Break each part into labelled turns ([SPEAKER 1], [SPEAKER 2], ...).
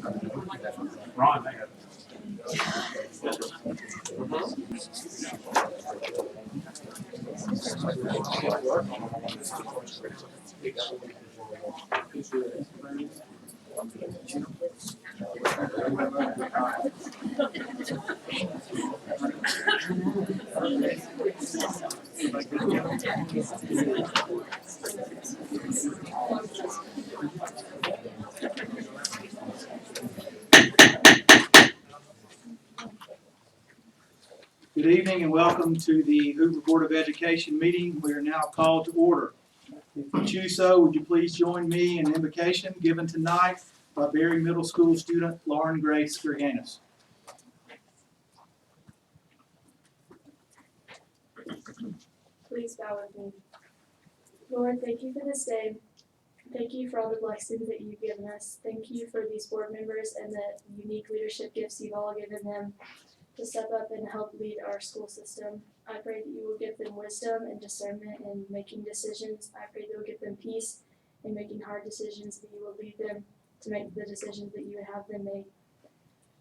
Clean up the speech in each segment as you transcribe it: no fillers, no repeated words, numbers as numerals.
[SPEAKER 1] Ron, good evening and welcome to the Hoover Board of Education meeting. We are now called to order. If you choose so, would you please join me in an invocation given tonight by Berry Middle School student Lauren Grace Gerganis.
[SPEAKER 2] Please bow with me. Lord, thank you for this day. Thank you for all the blessings that you've given us. Thank you for these board members and the unique leadership gifts you've all given them to step up and help lead our school system. I pray that you will give them wisdom and discernment in making decisions. I pray that you will give them peace in making hard decisions, that you will lead them to make the decisions that you would have them make.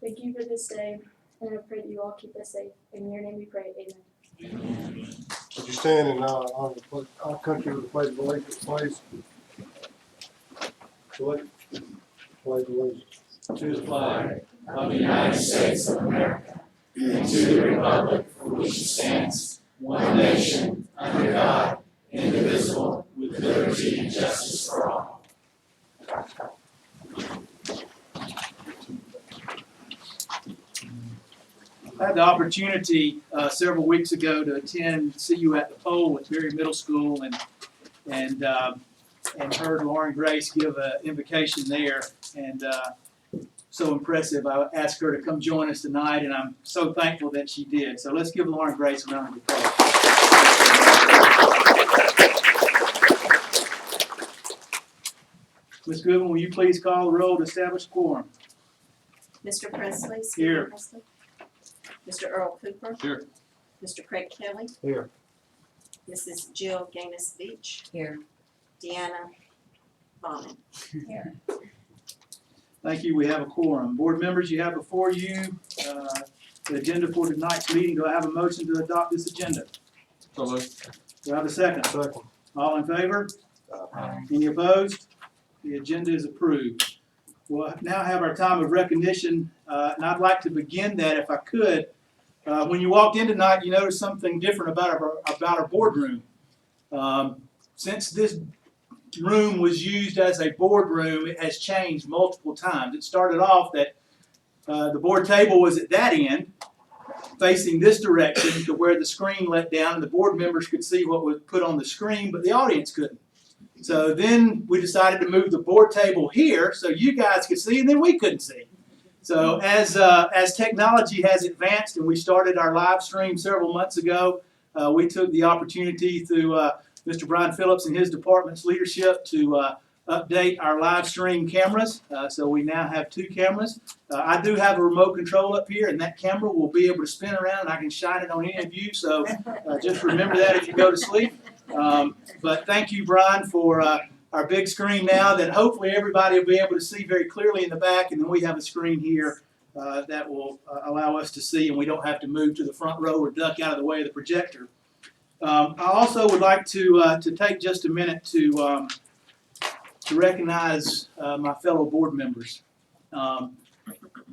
[SPEAKER 2] Thank you for this day, and I pray that you all keep us safe. In your name we pray, amen.
[SPEAKER 3] Would you stand and honor our country with the pledge of allegiance, please? Pledge allegiance.
[SPEAKER 4] To the flag of the United States of America, and to the republic for which it stands, one nation, under God, indivisible, with liberty and justice for all.
[SPEAKER 1] I had the opportunity several weeks ago to attend See You at the Pole at Berry Middle School and heard Lauren Grace give an invocation there, and so impressive. I asked her to come join us tonight, and I'm so thankful that she did. So let's give Lauren Grace a round of applause. Ms. Goodwin, will you please call the roll to establish quorum?
[SPEAKER 5] Mr. Presley.
[SPEAKER 1] Here.
[SPEAKER 5] Presley. Mr. Earl Cooper.
[SPEAKER 1] Here.
[SPEAKER 5] Mr. Craig Kelly.
[SPEAKER 3] Here.
[SPEAKER 5] Mrs. Jill Gaines Beach.
[SPEAKER 6] Here.
[SPEAKER 5] Deanna Bowman.
[SPEAKER 6] Here.
[SPEAKER 1] Thank you. We have a quorum. Board members, you have before you the agenda for tonight's meeting. Do I have a motion to adopt this agenda?
[SPEAKER 4] So moved.
[SPEAKER 1] Do I have a second?
[SPEAKER 3] Second.
[SPEAKER 1] All in favor? Any opposed? The agenda is approved. We'll now have our time of recognition, and I'd like to begin that if I could. When you walked in tonight, you noticed something different about our boardroom. Since this room was used as a boardroom, it has changed multiple times. It started off that the board table was at that end, facing this direction to where the screen let down, and the board members could see what was put on the screen, but the audience couldn't. So then we decided to move the board table here so you guys could see, and then we couldn't see. So as technology has advanced and we started our live stream several months ago, we took the opportunity through Mr. Brian Phillips and his department's leadership to update our live stream cameras. So we now have 2 cameras. I do have a remote control up here, and that camera will be able to spin around, and I can shine it on any of you. So just remember that if you go to sleep. But thank you, Brian, for our big screen now that hopefully everybody will be able to see very clearly in the back, and then we have a screen here that will allow us to see, and we don't have to move to the front row or duck out of the way of the projector. I also would like to take just a minute to recognize my fellow board members.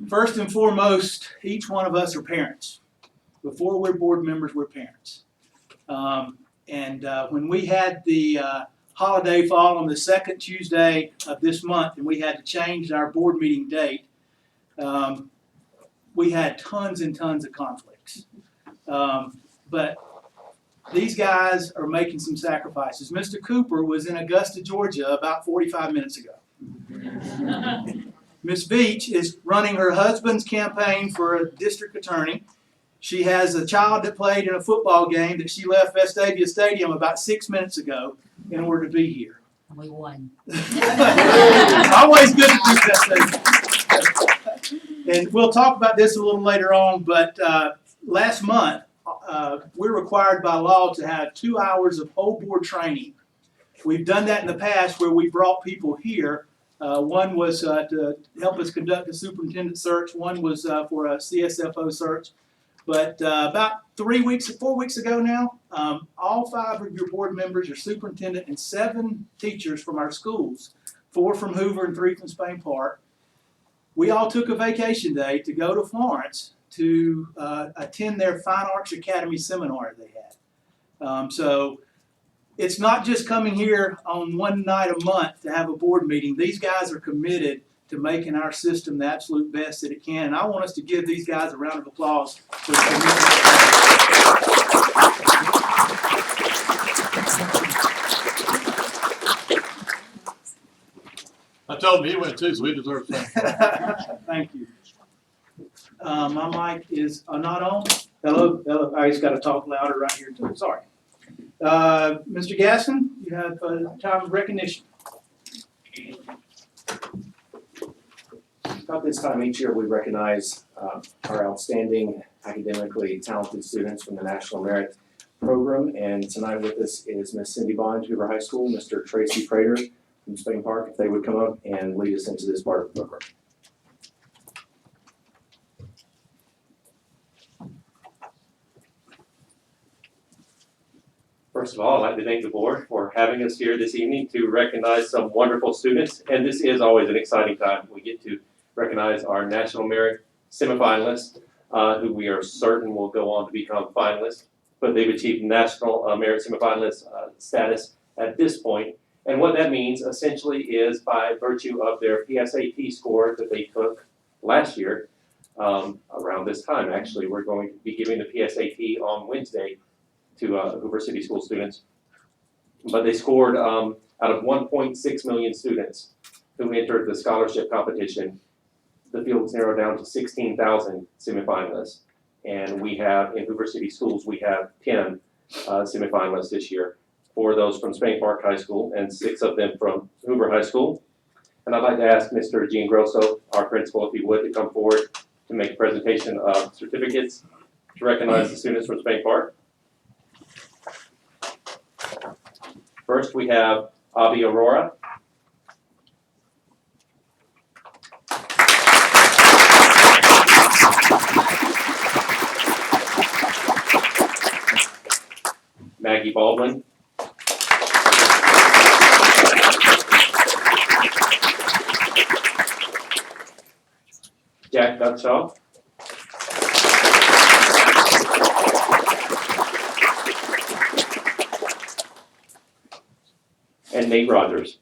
[SPEAKER 1] First and foremost, each one of us are parents. Before we're board members, we're parents. When we had the holiday fall on the second Tuesday of this month, and we had to change our board meeting date, we had tons and tons of conflicts. But these guys are making some sacrifices. Mr. Cooper was in Augusta, Georgia about 45 minutes ago. Ms. Beach is running her husband's campaign for a district attorney. She has a child that played in a football game that she left Vestavia Stadium about 6 minutes ago in order to be here.
[SPEAKER 6] And we won.
[SPEAKER 1] Always good to beat Vestavia. And we'll talk about this a little later on, but last month, we're required by law to have 2 hours of whole board training. We've done that in the past where we brought people here One was to help us conduct a superintendent search. One was for a CSFO search. But about 4 weeks ago now, all 5 of your board members, your superintendent, and 7 teachers from our schools, 4 from Hoover and 3 from Spain Park, we all took a vacation day to go to Florence to attend their Fine Arts Academy seminar they had. So it's not just coming here on one night a month to have a board meeting. These guys are committed to making our system the absolute best that it can. And I want us to give these guys a round of applause for their commitment.
[SPEAKER 6] I told him he went too, so he deserves something.
[SPEAKER 1] Thank you. My mic is not on. Hello, hello. I just got to talk louder right here too. Sorry. Mr. Gaston, you have time of recognition.
[SPEAKER 7] About this time each year, we recognize our outstanding academically talented students from the National Merit Program. And tonight with us is Miss Cindy Bond, Hoover High School, Mr. Tracy Prater from Spain Park, if they would come up and lead us into this part of the program.
[SPEAKER 8] First of all, I'd like to thank the board for having us here this evening to recognize some wonderful students. And this is always an exciting time. We get to recognize our National Merit semifinalists, who we are certain will go on to become finalists. But they've achieved National Merit semifinalist status at this point. And what that means essentially is by virtue of their PSAT score that they took last year, around this time actually, we're going to be giving the PSAT on Wednesday to Hoover City School students. But they scored out of 1.6 million students who entered the scholarship competition. The field's narrowed down to 16,000 semifinalists. And we have, in Hoover City Schools, we have 10 semifinalists this year. 4 of those from Spain Park High School and 6 of them from Hoover High School. And I'd like to ask Mr. Gene Grosso, our principal, if he would, to come forward to make a presentation of certificates to recognize the students from Spain Park. First, we have Avi Aurora. Maggie Baldwin. Jack Duckshaw. And Nate Rogers.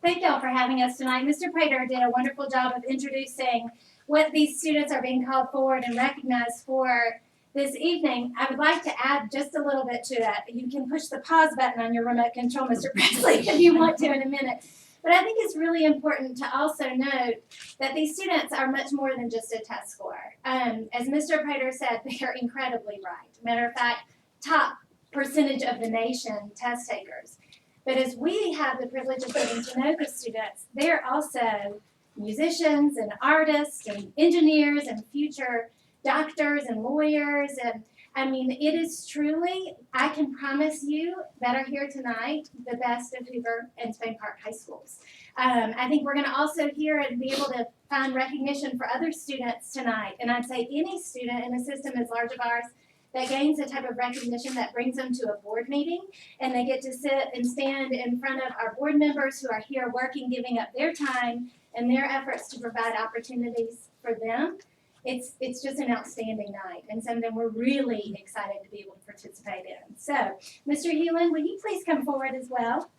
[SPEAKER 9] Thank y'all for having us tonight. Mr. Prater did a wonderful job of introducing what these students are being called forward and recognized for this evening. I would like to add just a little bit to that. You can push the pause button on your remote control, Mr. Presley, if you want to in a minute. But I think it's really important to also note that these students are much more than just a test score. As Mr. Prater said, they are incredibly bright. Matter of fact, top percentage of the nation test takers. But as we have the privilege of getting to know the students, they're also musicians and artists and engineers and future doctors and lawyers. And I mean, it is truly, I can promise you that are here tonight, the best of Hoover and Spain Park High Schools. I think we're going to also hear and be able to find recognition for other students tonight. And I'd say any student in a system as large as ours that gains the type of recognition that brings them to a board meeting, and they get to sit and stand in front of our board members who are here working, giving up their time and their efforts to provide opportunities for them. It's just an outstanding night, and something we're really excited to be able to participate in. So, Mr. Hewlin, will you please come forward as well?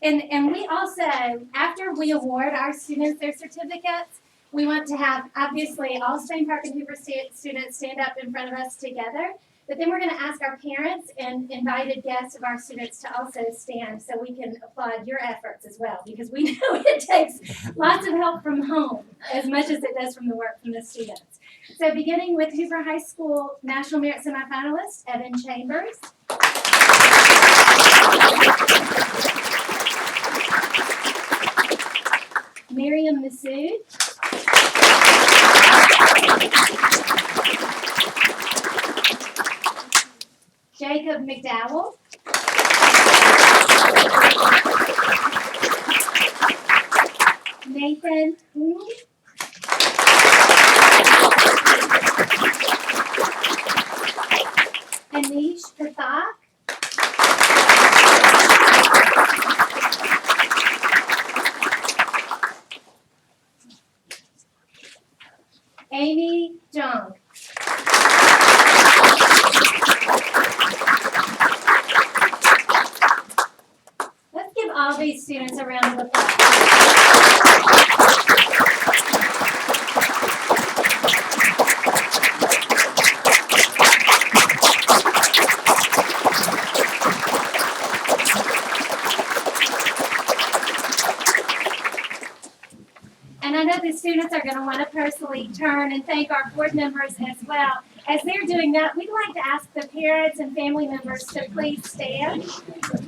[SPEAKER 9] And we also, after we award our students their certificates, we want to have, obviously, all Spain Park and Hoover students stand up in front of us together. But then we're going to ask our parents and invited guests of our students to also stand so we can applaud your efforts as well, because we know it takes lots of help from home as much as it does from the work from the students. So beginning with Hoover High School National Merit semifinalist, Evan Chambers. Miriam Massoud. Jacob McDowell. Nathan Hoong. Anish Pathak. Amy Jung. Let's give all these students a round of applause. And I know the students are going to want to personally turn and thank our board members as well. As they're doing that, we'd like to ask the parents and family members to please stand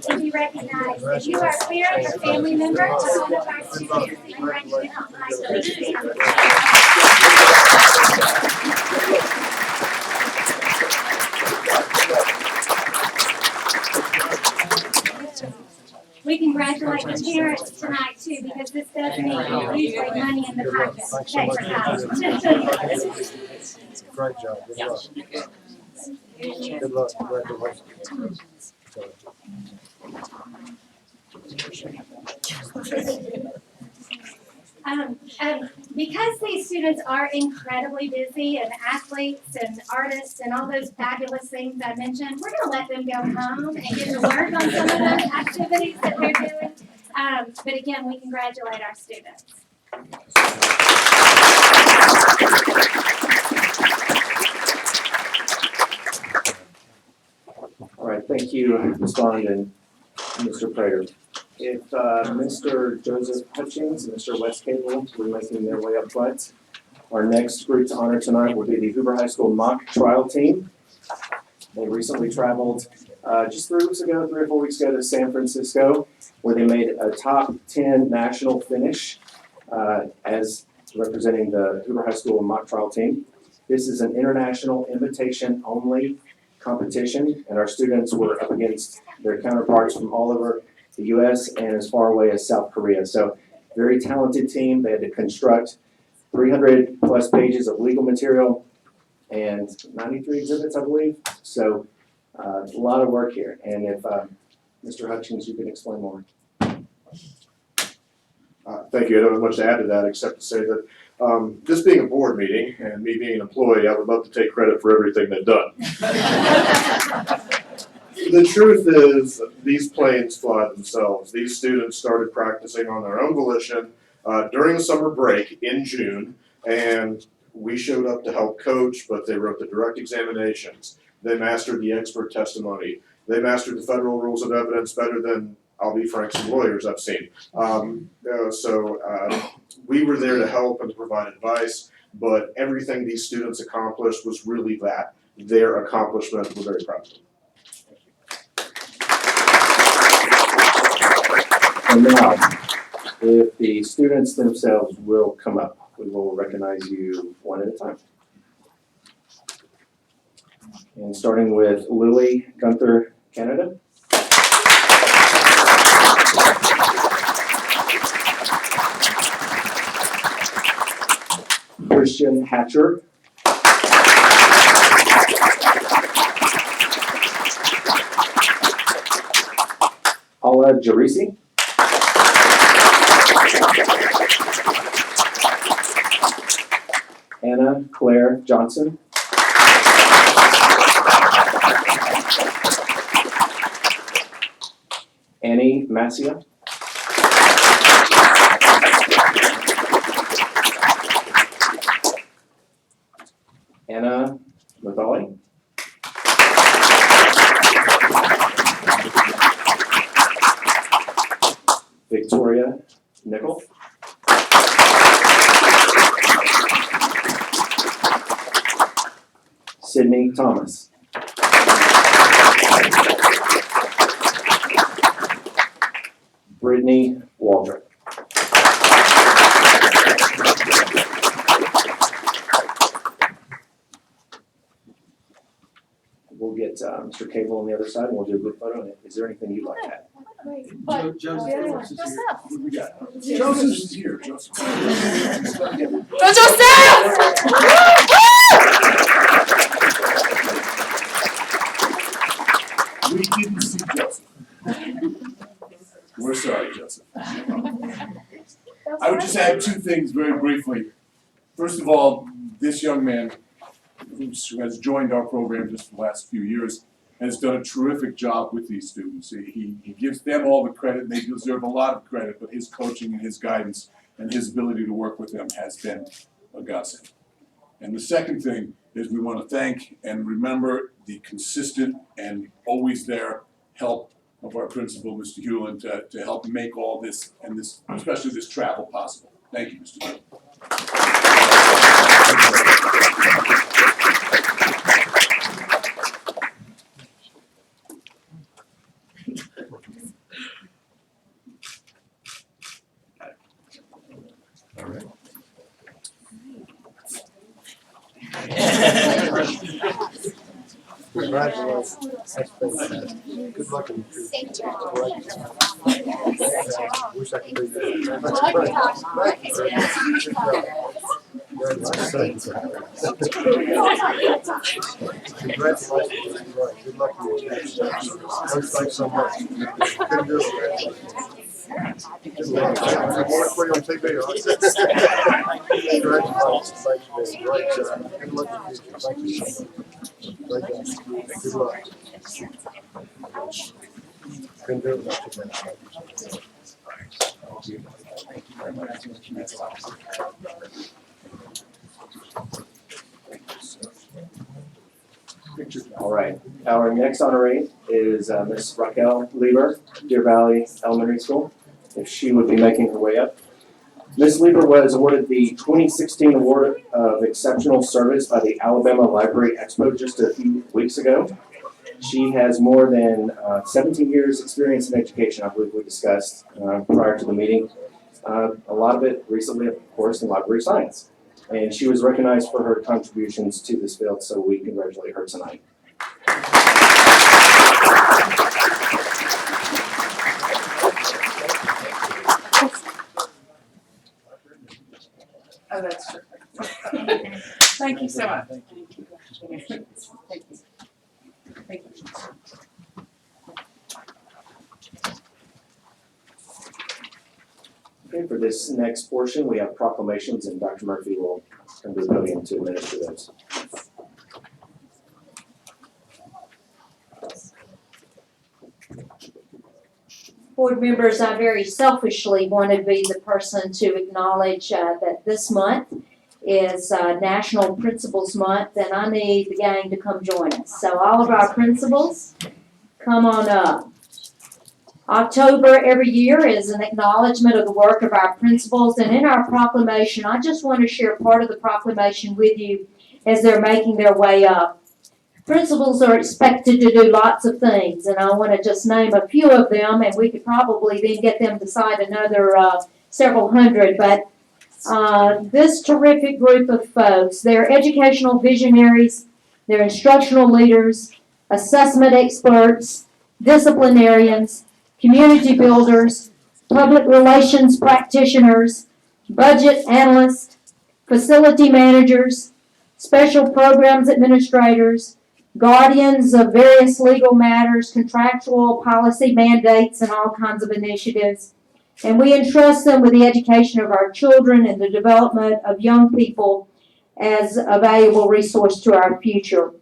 [SPEAKER 9] and be recognized. If you are a parent or family member of one of our students, you can raise your hand. We congratulate the parents tonight too, because this does mean usually money in the pocket. Okay, for college.
[SPEAKER 3] Great job, good luck. Good luck, congratulations.
[SPEAKER 9] Because these students are incredibly busy and athletes and artists and all those fabulous things I mentioned, we're gonna let them go home and get to work on some of those activities that they're doing. But again, we congratulate our students.
[SPEAKER 7] All right, thank you, Ms. Bond and Mr. Prater. If Mr. Joseph Hutchings and Mr. Wes Cable will be making their way up front. Our next group to honor tonight will be the Hoover High School mock trial team. They recently traveled just 3 or 4 weeks ago to San Francisco, where they made a top 10 national finish as representing the Hoover High School mock trial team. This is an international invitation only competition, and our students were up against their counterparts from all over the U.S. and as far away as South Korea. So very talented team. They had to construct 300 plus pages of legal material and 93 exhibits, I believe. So a lot of work here. And if Mr. Hutchings, you can explain more.
[SPEAKER 10] Thank you. I don't have much to add to that except to say that this being a board meeting and me being an employee, I would love to take credit for everything they've done. The truth is, these planes fly themselves. These students started practicing on their own volition during the summer break in June, and we showed up to help coach, but they wrote the direct examinations. They mastered the expert testimony. They mastered the federal rules of evidence better than, I'll be frank, some lawyers I've seen. We were there to help and to provide advice, but everything these students accomplished was really that, their accomplishment. We're very proud of them.
[SPEAKER 7] And now, if the students themselves will come up, we will recognize you one at a time. And starting with Lily Gunther, Canada. Christian Hatcher. Paula Jarisi. Anna Claire Johnson. Annie Massia. Anna Mathali. Victoria Nickel. Sydney Thomas. Brittany Waldrop. we'll get Mr. Cable on the other side and we'll do a good photo. And is there anything you'd like to add?
[SPEAKER 1] Joseph Phillips is here. What do we got?
[SPEAKER 10] Joseph's here, Joseph. We didn't see Joseph. We're sorry, Joseph. I would just add two things very briefly. First of all, this young man who has joined our program just the last few years has done a terrific job with these students. He gives them all the credit, and they deserve a lot of credit, but his coaching and his guidance and his ability to work with them has been a godsend. And the second thing is we want to thank and remember the consistent and always there help of our principal, Mr. Hewlin, to help make all this, and this, especially this travel possible. Thank you, Mr. Hewlin.
[SPEAKER 3] Congratulations. Good luck in the future. Wish I could be there. That's great. Thank you. Congratulations. Good luck in the future. Thanks so much. Good deal. Good luck. I want to put you on TV, all right? Congratulations. Thank you. Great job. Good luck in the future. Thank you so much. Great job. Good luck. Couldn't do it without you, man. Thank you very much.
[SPEAKER 7] All right. Our next honoree is Miss Raquel Lieber, Deer Valley Elementary School. If she would be making her way up. Ms. Lieber was awarded the 2016 Award of Exceptional Service by the Alabama Library Expo just a few weeks ago. She has more than 17 years experience in education, I believe we discussed prior to the meeting. A lot of it recently, of course, in library science. And she was recognized for her contributions to this field, so we congratulate her tonight.
[SPEAKER 11] Oh, that's true. Thank you so much. Thank you. Thank you.
[SPEAKER 7] Okay, for this next portion, we have proclamations, and Dr. Murphy will come to the podium to administer those.
[SPEAKER 12] Board members, I very selfishly want to be the person to acknowledge that this month is National Principals Month, and I need the gang to come join us. So all of our principals, come on up. October every year is an acknowledgement of the work of our principals, and in our proclamation, I just want to share part of the proclamation with you as they're making their way up. Principals are expected to do lots of things, and I want to just name a few of them, and we could probably then get them to cite another several hundred, but this terrific group of folks, they're educational visionaries, they're instructional leaders, assessment experts, disciplinarians, community builders, public relations practitioners, budget analysts, facility managers, special programs administrators, guardians of various legal matters, contractual policy mandates, and all kinds of initiatives. And we entrust them with the education of our children and the development of young people as a valuable resource to our future.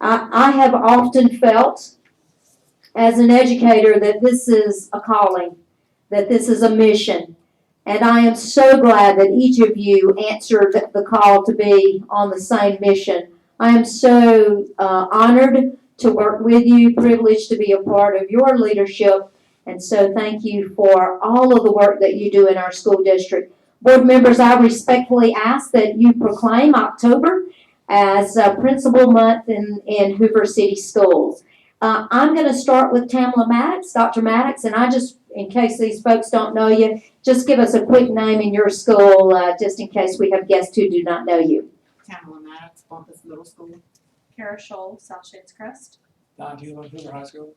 [SPEAKER 12] I have often felt as an educator that this is a calling, that this is a mission. And I am so glad that each of you answered the call to be on the same mission. I am so honored to work with you, privileged to be a part of your leadership. And so thank you for all of the work that you do in our school district. Board members, I respectfully ask that you proclaim October as Principal Month in Hoover City Schools. I'm going to start with Tamla Maddox, Dr. Maddox, and I just, in case these folks don't know you, just give us a quick name in your school, just in case we have guests who do not know you.
[SPEAKER 13] Tamla Maddox, Bumpus Middle School. Kara Scholl, South Shades Crest. Don Hoover, Hoover High School.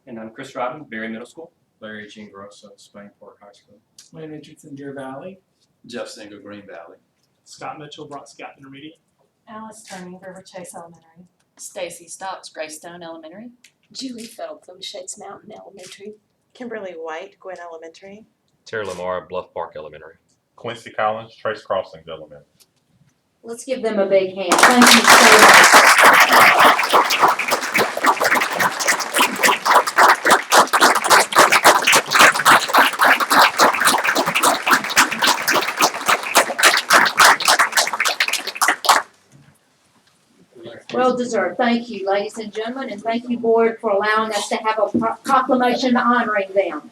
[SPEAKER 14] And I'm Chris Rodden, Berry Middle School. Larry Jean Grosso, Spainport High School.
[SPEAKER 13] Wayne Richardson, Deer Valley.
[SPEAKER 6] Jeff Single, Green Valley.
[SPEAKER 13] Scott Mitchell, Brock Scott Intermediate.
[SPEAKER 11] Alice Turning, River Chase Elementary.
[SPEAKER 15] Stacy Stocks, Greystone Elementary.
[SPEAKER 2] Julie Feltham, Shades Mountain Elementary.
[SPEAKER 16] Kimberly White, Gwen Elementary.
[SPEAKER 17] Terry Lamar, Bluff Park Elementary.
[SPEAKER 18] Quincy Collins, Trace Crossings Elementary.
[SPEAKER 12] Let's give them a big hand. Thank you so much. Well deserved. Thank you, ladies and gentlemen, and thank you, board, for allowing us to have a proclamation honoring them.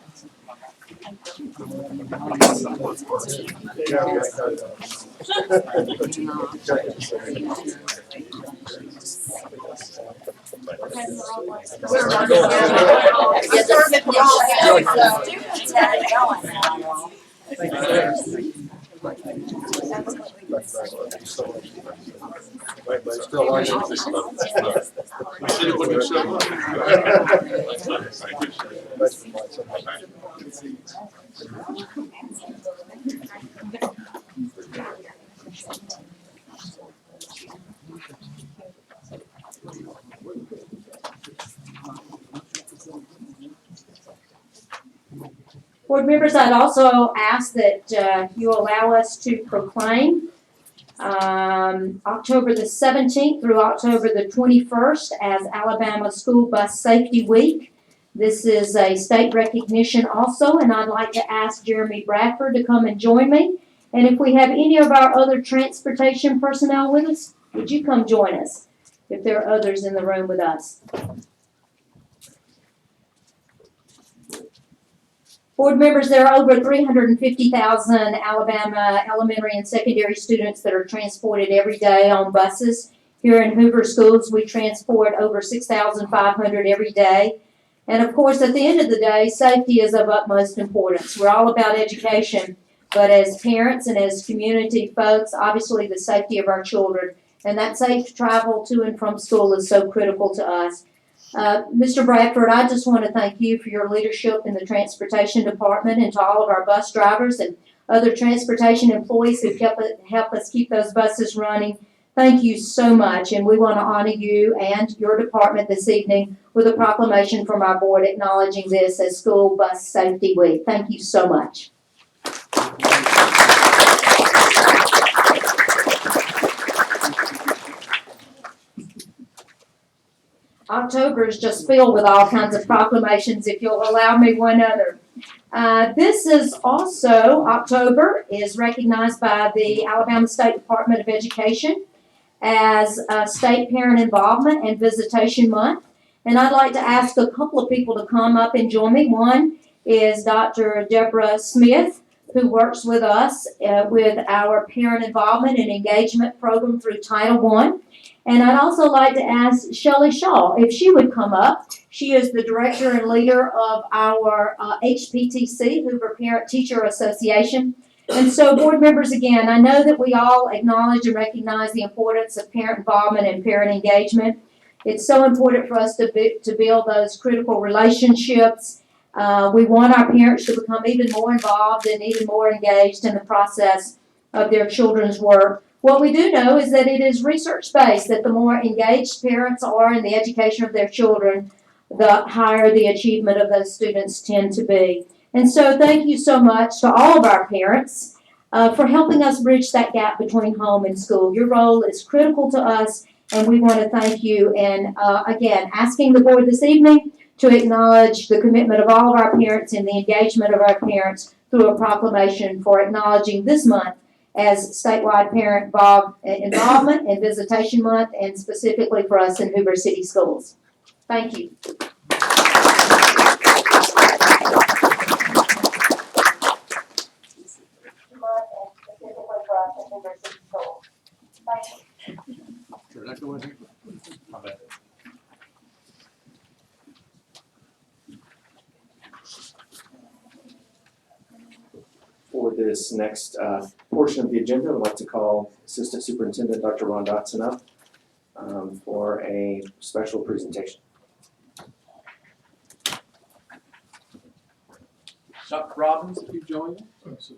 [SPEAKER 12] Board members, I'd also ask that you allow us to proclaim October the 17th through October the 21st as Alabama School Bus Safety Week. This is a state recognition also, and I'd like to ask Jeremy Bradford to come and join me. And if we have any of our other transportation personnel with us, would you come join us if there are others in the room with us? Board members, there are over 350,000 Alabama elementary and secondary students that are transported every day on buses. Here in Hoover schools, we transport over 6,500 every day. And of course, at the end of the day, safety is of utmost importance. We're all about education, but as parents and as community folks, obviously the safety of our children and that safe travel to and from school is so critical to us. Mr. Bradford, I just want to thank you for your leadership in the transportation department and to all of our bus drivers and other transportation employees who help us keep those buses running. Thank you so much, and we want to honor you and your department this evening with a proclamation from our board acknowledging this as School Bus Safety Week. Thank you so much. October is just filled with all kinds of proclamations, if you'll allow me one other. This is also, October is recognized by the Alabama State Department of Education as State Parent Involvement and Visitation Month. And I'd like to ask a couple of people to come up and join me. One is Dr. Deborah Smith, who works with us with our Parent Involvement and Engagement Program through Title I. And I'd also like to ask Shelley Shaw if she would come up. She is the director and leader of our HPTC, Hoover Parent Teacher Association. And so, board members, again, I know that we all acknowledge and recognize the importance of parent involvement and parent engagement. It's so important for us to build those critical relationships. We want our parents to become even more involved and even more engaged in the process of their children's work. What we do know is that it is research-based, that the more engaged parents are in the education of their children, the higher the achievement of those students tend to be. And so thank you so much to all of our parents for helping us bridge that gap between home and school. Your role is critical to us, and we want to thank you. And again, asking the board this evening to acknowledge the commitment of all of our parents and the engagement of our parents through a proclamation for acknowledging this month as statewide parent involvement and visitation month, and specifically for us in Hoover City Schools. Thank you.
[SPEAKER 7] For this next portion of the agenda, I'd like to call Assistant Superintendent Dr. Ron Dotson up for a special presentation.
[SPEAKER 13] Dr. Robbins, if you join us.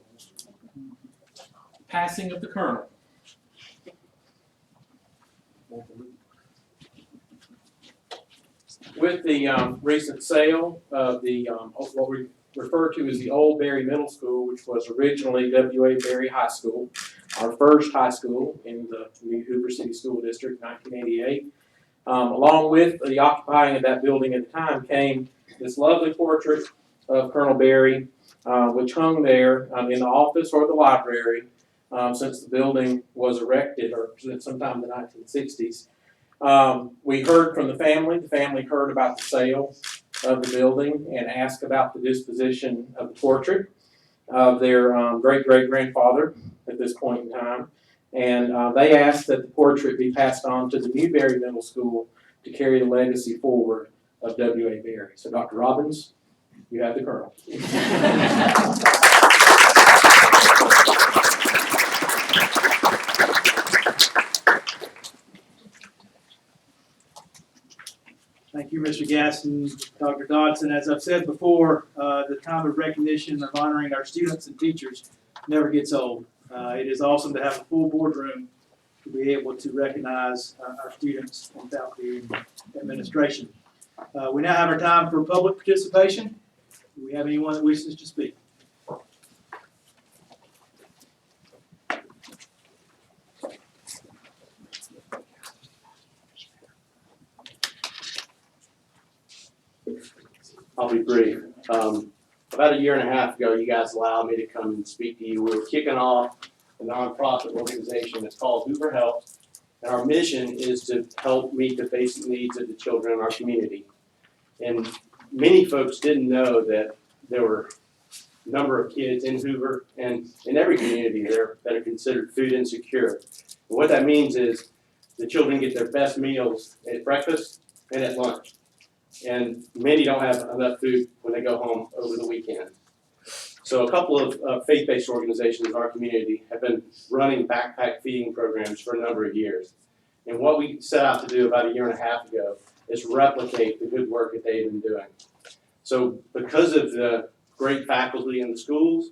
[SPEAKER 13] Passing of the Colonel.
[SPEAKER 8] With the recent sale of the what we refer to as the old Berry Middle School, which was originally W.A. Berry High School, our first high school in the new Hoover City School District, 1988. Along with the occupying of that building at the time came this lovely portrait of Colonel Berry, which hung there in the office or the library since the building was erected, or sometime in the 1960s. We heard from the family. The family heard about the sale of the building and asked about the disposition of the portrait of their great-great-grandfather at this point in time. And they asked that the portrait be passed on to the Newberry Middle School to carry the legacy forward of W.A. Berry. So Dr. Robbins, you have the Colonel.
[SPEAKER 1] Thank you, Mr. Gaston, Dr. Dodson. As I've said before, the time of recognition of honoring our students and teachers never gets old. It is awesome to have a full boardroom to be able to recognize our students and faculty and administration. We now have our time for public participation. Do we have anyone that wishes to speak?
[SPEAKER 19] I'll be brief. About a year and a half ago, you guys allowed me to come and speak to you. We were kicking off a nonprofit organization that's called Hoover Help, and our mission is to help meet the basic needs of the children in our community. And many folks didn't know that there were a number of kids in Hoover and in every community there that are considered food insecure. And what that means is the children get their best meals at breakfast and at lunch. And many don't have enough food when they go home over the weekend. So a couple of faith-based organizations in our community have been running backpack feeding programs for a number of years. And what we set out to do about a year and a half ago is replicate the good work that they've been doing. So because of the great faculty in the schools,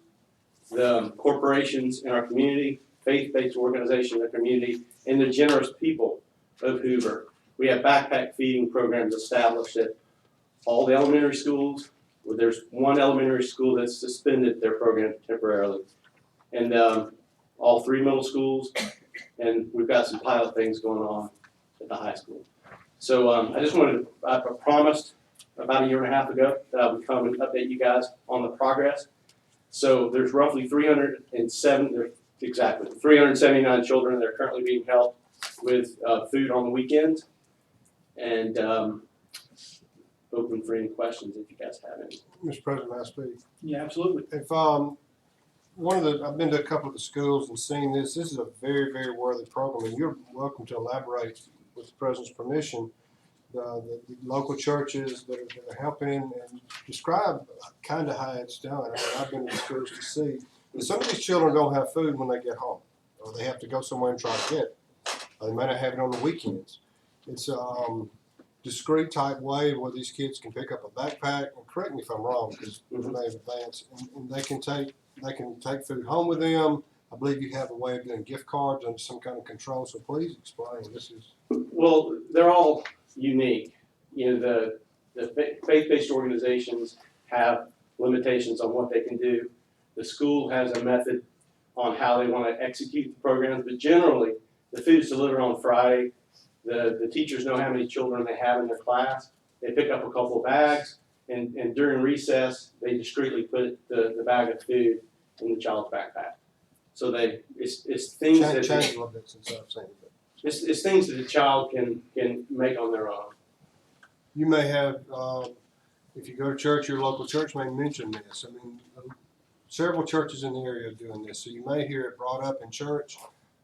[SPEAKER 19] the corporations in our community, faith-based organizations in the community, and the generous people of Hoover, we have backpack feeding programs established at all the elementary schools. There's one elementary school that's suspended their program temporarily, and all 3 middle schools, and we've got some pilot things going on at the high school. So I just wanted to, I promised about a year and a half ago that I would come and update you guys on the progress. So there's roughly 379 children that are currently being helped with food on the weekends. And open for any questions if you guys have any.
[SPEAKER 3] Mr. President, may I speak?
[SPEAKER 1] Yeah, absolutely.
[SPEAKER 3] If I've been to a couple of the schools and seen this. This is a very, very worthy program, and you're welcome to elaborate with the President's permission. The local churches that are helping and describe kind of how it's done. I mean, I've been to the schools to see. And some of these children don't have food when they get home, or they have to go somewhere and try to get it. Or they might not have it on the weekends. It's discrete type way where these kids can pick up a backpack, and correct me if I'm wrong, because we may advance, and they can take food home with them. I believe you have a way of doing gift cards under some kind of control, so please explain. This is
[SPEAKER 19] Well, they're all unique. You know, the faith-based organizations have limitations on what they can do. The school has a method on how they want to execute the programs, but generally, the food's delivered on Friday. The teachers know how many children they have in their class. They pick up a couple of bags, and during recess, they discreetly put the bag of food in the child's backpack. So it's things that
[SPEAKER 3] change a little bit since I've seen it.
[SPEAKER 19] it's things that the child can make on their own.
[SPEAKER 3] You may have, if you go to church, your local church may mention this. I mean, several churches in the area are doing this, so you may hear it brought up in church.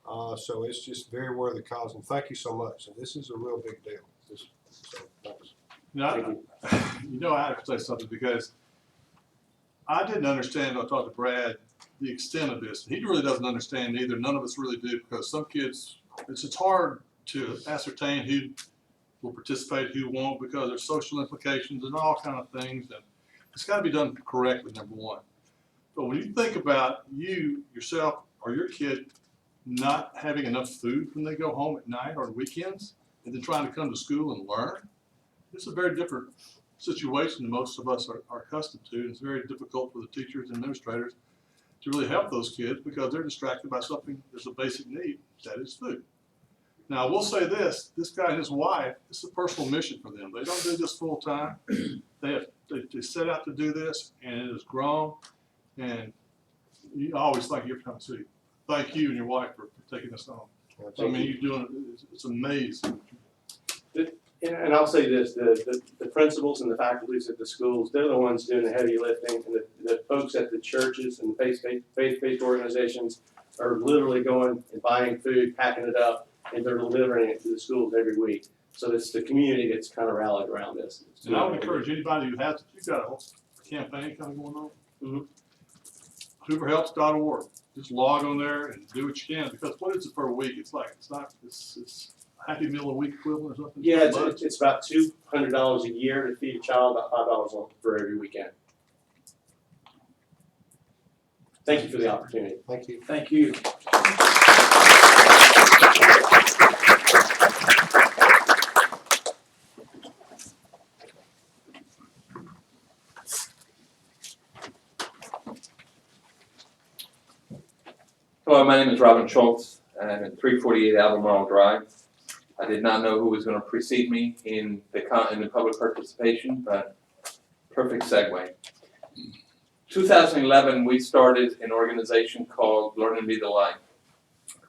[SPEAKER 3] So it's just very worthy cause, and thank you so much. And this is a real big deal. Thanks.
[SPEAKER 20] I have to say something because I didn't understand. I talked to Brad the extent of this. He really doesn't understand either. None of us really do, because some kids, it's hard to ascertain who will participate, who won't, because there's social implications and all kind of things. And it's gotta be done correctly, number one. But when you think about you, yourself, or your kid not having enough food when they go home at night or on weekends, and then trying to come to school and learn, it's a very different situation than most of us are accustomed to. It's very difficult for the teachers and administrators to really help those kids because they're distracted by something that's a basic need, that is food. Now, I will say this guy and his wife, it's a personal mission for them. They don't do this full time. They set out to do this, and it has grown. And I always thank you every time I see you. Thank you and your wife for taking this on. I mean, you're doing it, it's amazing.
[SPEAKER 19] And I'll say this, the principals and the faculties at the schools, they're the ones doing the heavy lifting, and the folks at the churches and the faith-based organizations are literally going and buying food, packing it up, and they're delivering it to the schools every week. So it's the community that's kind of rallied around this.
[SPEAKER 20] And I would encourage anybody who has, you've got a whole campaign kind of going on.
[SPEAKER 19] Mm-hmm.
[SPEAKER 20] HooverHelps.org. Just log on there and do what you can, because what is it per week? It's Happy Meal a week equivalent or something?
[SPEAKER 19] Yeah, it's about $200 a year to feed a child, about $5 for every weekend. Thank you for the opportunity.
[SPEAKER 3] Thank you.
[SPEAKER 1] Thank you.
[SPEAKER 21] Hello, my name is Robin Schultz. I'm at 348 Albemarle Drive. I did not know who was going to precede me in the public participation, but perfect segue. 2011, we started an organization called Learn and Be the Light.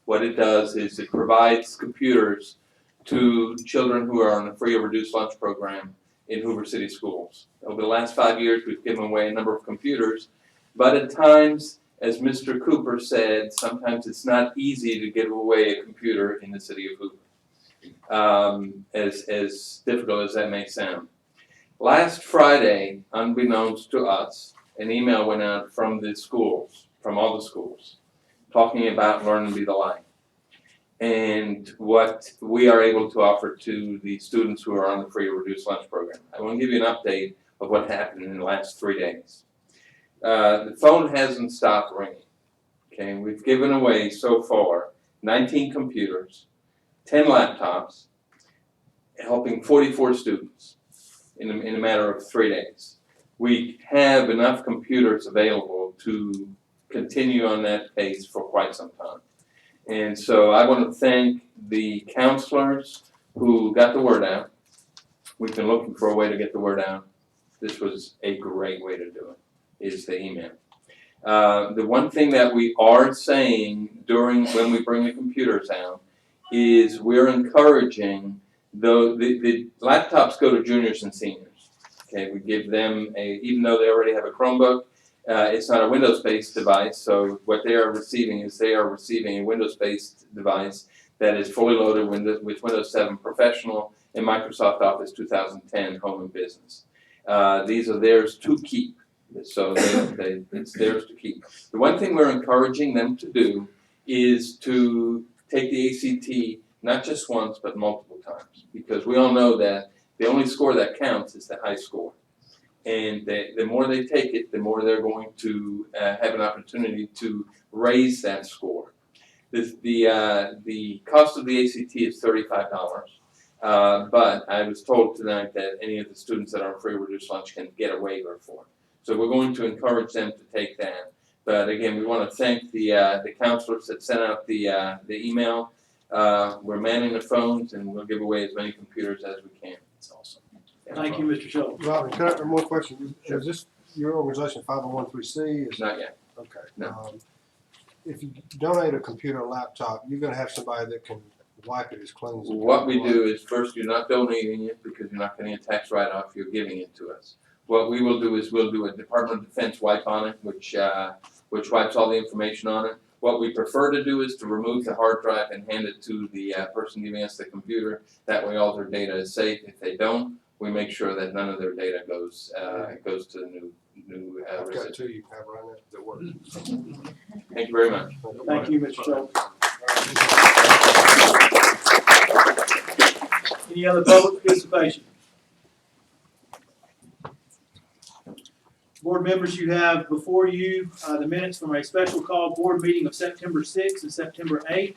[SPEAKER 21] What it does is it provides computers to children who are on a free or reduced lunch program in Hoover City schools. Over the last 5 years, we've given away a number of computers, but at times, as Mr. Cooper said, sometimes it's not easy to give away a computer in the city of Hoover, as difficult as that may sound. Last Friday, unbeknownst to us, an email went out from the schools, from all the schools, talking about Learn and Be the Light and what we are able to offer to the students who are on the free or reduced lunch program. I want to give you an update of what happened in the last 3 days. The phone hasn't stopped ringing. Okay, we've given away so far 19 computers, 10 laptops, helping 44 students in a matter of 3 days. We have enough computers available to continue on that pace for quite some time. And so I want to thank the counselors who got the word out. We've been looking for a way to get the word out. This was a great way to do it, is the email. The one thing that we are saying when we bring the computers out is we're encouraging, the laptops go to juniors and seniors. Okay, we give them even though they already have a Chromebook, it's not a Windows-based device, so what they are receiving is they are receiving a Windows-based device that is fully loaded with Windows 7 Professional and Microsoft Office 2010 Home and Business. These are theirs to keep, so it's theirs to keep. The one thing we're encouraging them to do is to take the ACT not just once, but multiple times, because we all know that the only score that counts is the high score. And the more they take it, the more they're going to have an opportunity to raise that score. The cost of the ACT is $35, but I was told tonight that any of the students that are on free or reduced lunch can get a waiver for it. So we're going to encourage them to take that. But again, we want to thank the counselors that sent out the email. We're manning the phones, and we'll give away as many computers as we can. It's awesome.
[SPEAKER 1] Thank you, Mr. Schultz.
[SPEAKER 3] Robin, can I have one question? Is this your organization 501(c)(3)?
[SPEAKER 21] Not yet.
[SPEAKER 3] Okay.
[SPEAKER 21] No.
[SPEAKER 3] If you donate a computer or laptop, you're gonna have somebody that can wipe it as clean as.
[SPEAKER 21] What we do is first, you're not donating it because you're not getting a tax write-off, you're giving it to us. What we will do is we'll do a Department of Defense wipe on it, which wipes all the information on it. What we prefer to do is to remove the hard drive and hand it to the person giving us the computer. That way all their data is safe. If they don't, we make sure that none of their data goes to the new
[SPEAKER 3] I've got
[SPEAKER 21] recipient.
[SPEAKER 3] two you can have right now that work.
[SPEAKER 21] Thank you very much.
[SPEAKER 1] Thank you, Mr. Schultz. Any other public participation? Board members, you have before you the minutes from a special call board meeting of September 6th and September 8th,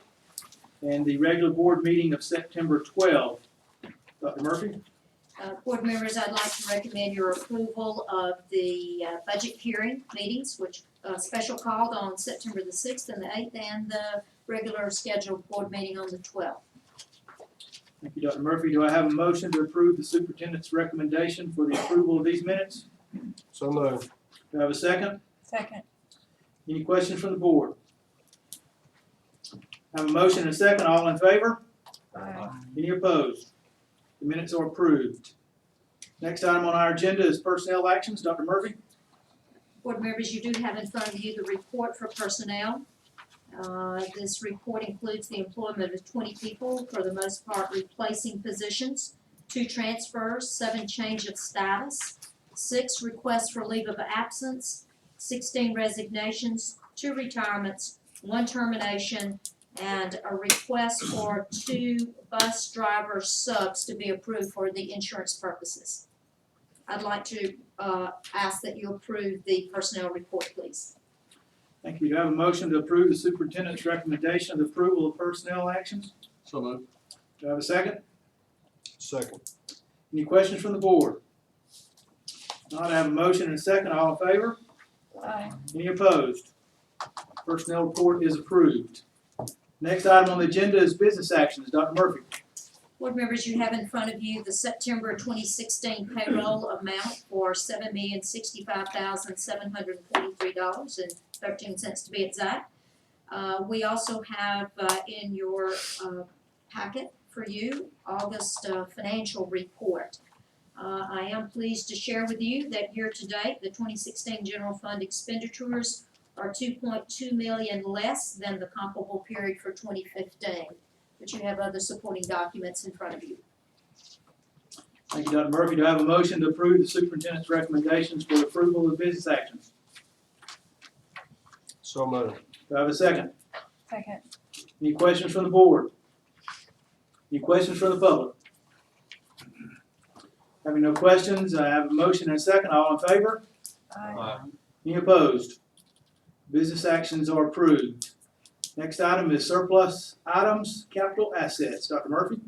[SPEAKER 1] and the regular board meeting of September 12th. Dr. Murphy?
[SPEAKER 12] Board members, I'd like to recommend your approval of the budget hearing meetings, which special called on September the 6th and the 8th, and the regular scheduled board meeting on the 12th.
[SPEAKER 1] Thank you, Dr. Murphy. Do I have a motion to approve the superintendent's recommendation for the approval of these minutes?
[SPEAKER 3] So moved.
[SPEAKER 1] Do I have a second?
[SPEAKER 11] Second.
[SPEAKER 1] Any questions from the board? I have a motion and a second. All in favor? Any opposed? The minutes are approved. Next item on our agenda is personnel actions. Dr. Murphy?
[SPEAKER 12] Board members, you do have in front of you the report for personnel. This report includes the employment of 20 people, for the most part replacing positions, 2 transfers, 7 change of status, 6 requests for leave of absence, 16 resignations, 2 retirements, 1 termination, and a request for 2 bus driver subs to be approved for the insurance purposes. I'd like to ask that you approve the personnel report, please.
[SPEAKER 1] Thank you. Do I have a motion to approve the superintendent's recommendation of the approval of personnel actions?
[SPEAKER 20] So moved.
[SPEAKER 1] Do I have a second?
[SPEAKER 3] Second.
[SPEAKER 1] Any questions from the board? Not, I have a motion and a second. All in favor?
[SPEAKER 11] Aye.
[SPEAKER 1] Any opposed? Personnel report is approved. Next item on the agenda is business actions. Dr. Murphy?
[SPEAKER 12] Board members, you have in front of you the September 2016 payroll amount for $7,065,743.13 to be exact. We also have in your packet for you August financial report. I am pleased to share with you that year to date, the 2016 general fund expenditures are $2.2 million less than the comparable period for 2015. But you have other supporting documents in front of you.
[SPEAKER 1] Thank you, Dr. Murphy. Do I have a motion to approve the superintendent's recommendations for approval of business actions?
[SPEAKER 3] So moved.
[SPEAKER 1] Do I have a second?
[SPEAKER 11] Second.
[SPEAKER 1] Any questions from the board? Any questions from the public? Having no questions, I have a motion and a second. All in favor?
[SPEAKER 11] Aye.
[SPEAKER 1] Any opposed? Business actions are approved. Next item is surplus items, capital assets. Dr. Murphy?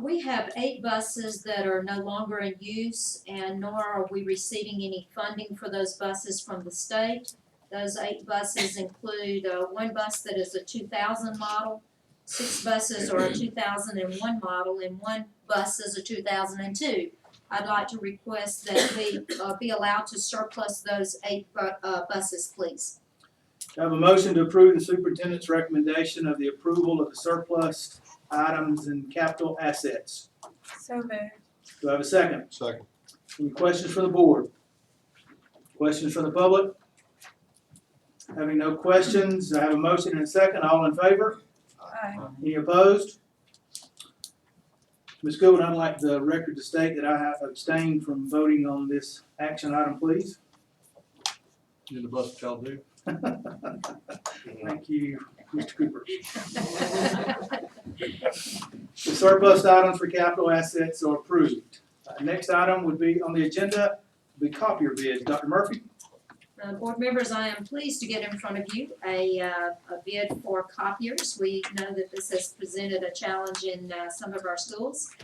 [SPEAKER 12] We have 8 buses that are no longer in use, and nor are we receiving any funding for those buses from the state. Those 8 buses include 1 bus that is a 2000 model, 6 buses are a 2001 model, and 1 bus is a 2002. I'd like to request that we be allowed to surplus those 8 buses, please.
[SPEAKER 1] I have a motion to approve the superintendent's recommendation of the approval of the surplus items and capital assets.
[SPEAKER 11] So moved.
[SPEAKER 1] Do I have a second?
[SPEAKER 3] Second.
[SPEAKER 1] Any questions from the board? Questions from the public? Having no questions, I have a motion and a second. All in favor?
[SPEAKER 11] Aye.
[SPEAKER 1] Any opposed? Ms. Gould, I'd like the record to state that I have abstained from voting on this action item, please.
[SPEAKER 20] You the bus shall do.
[SPEAKER 1] Thank you, Mr. Cooper. The surplus items for capital assets are approved. Next item would be on the agenda, the copier bids. Dr. Murphy?
[SPEAKER 12] Board members, I am pleased to get in front of you a bid for copiers. We know that this has presented a challenge in some of our schools.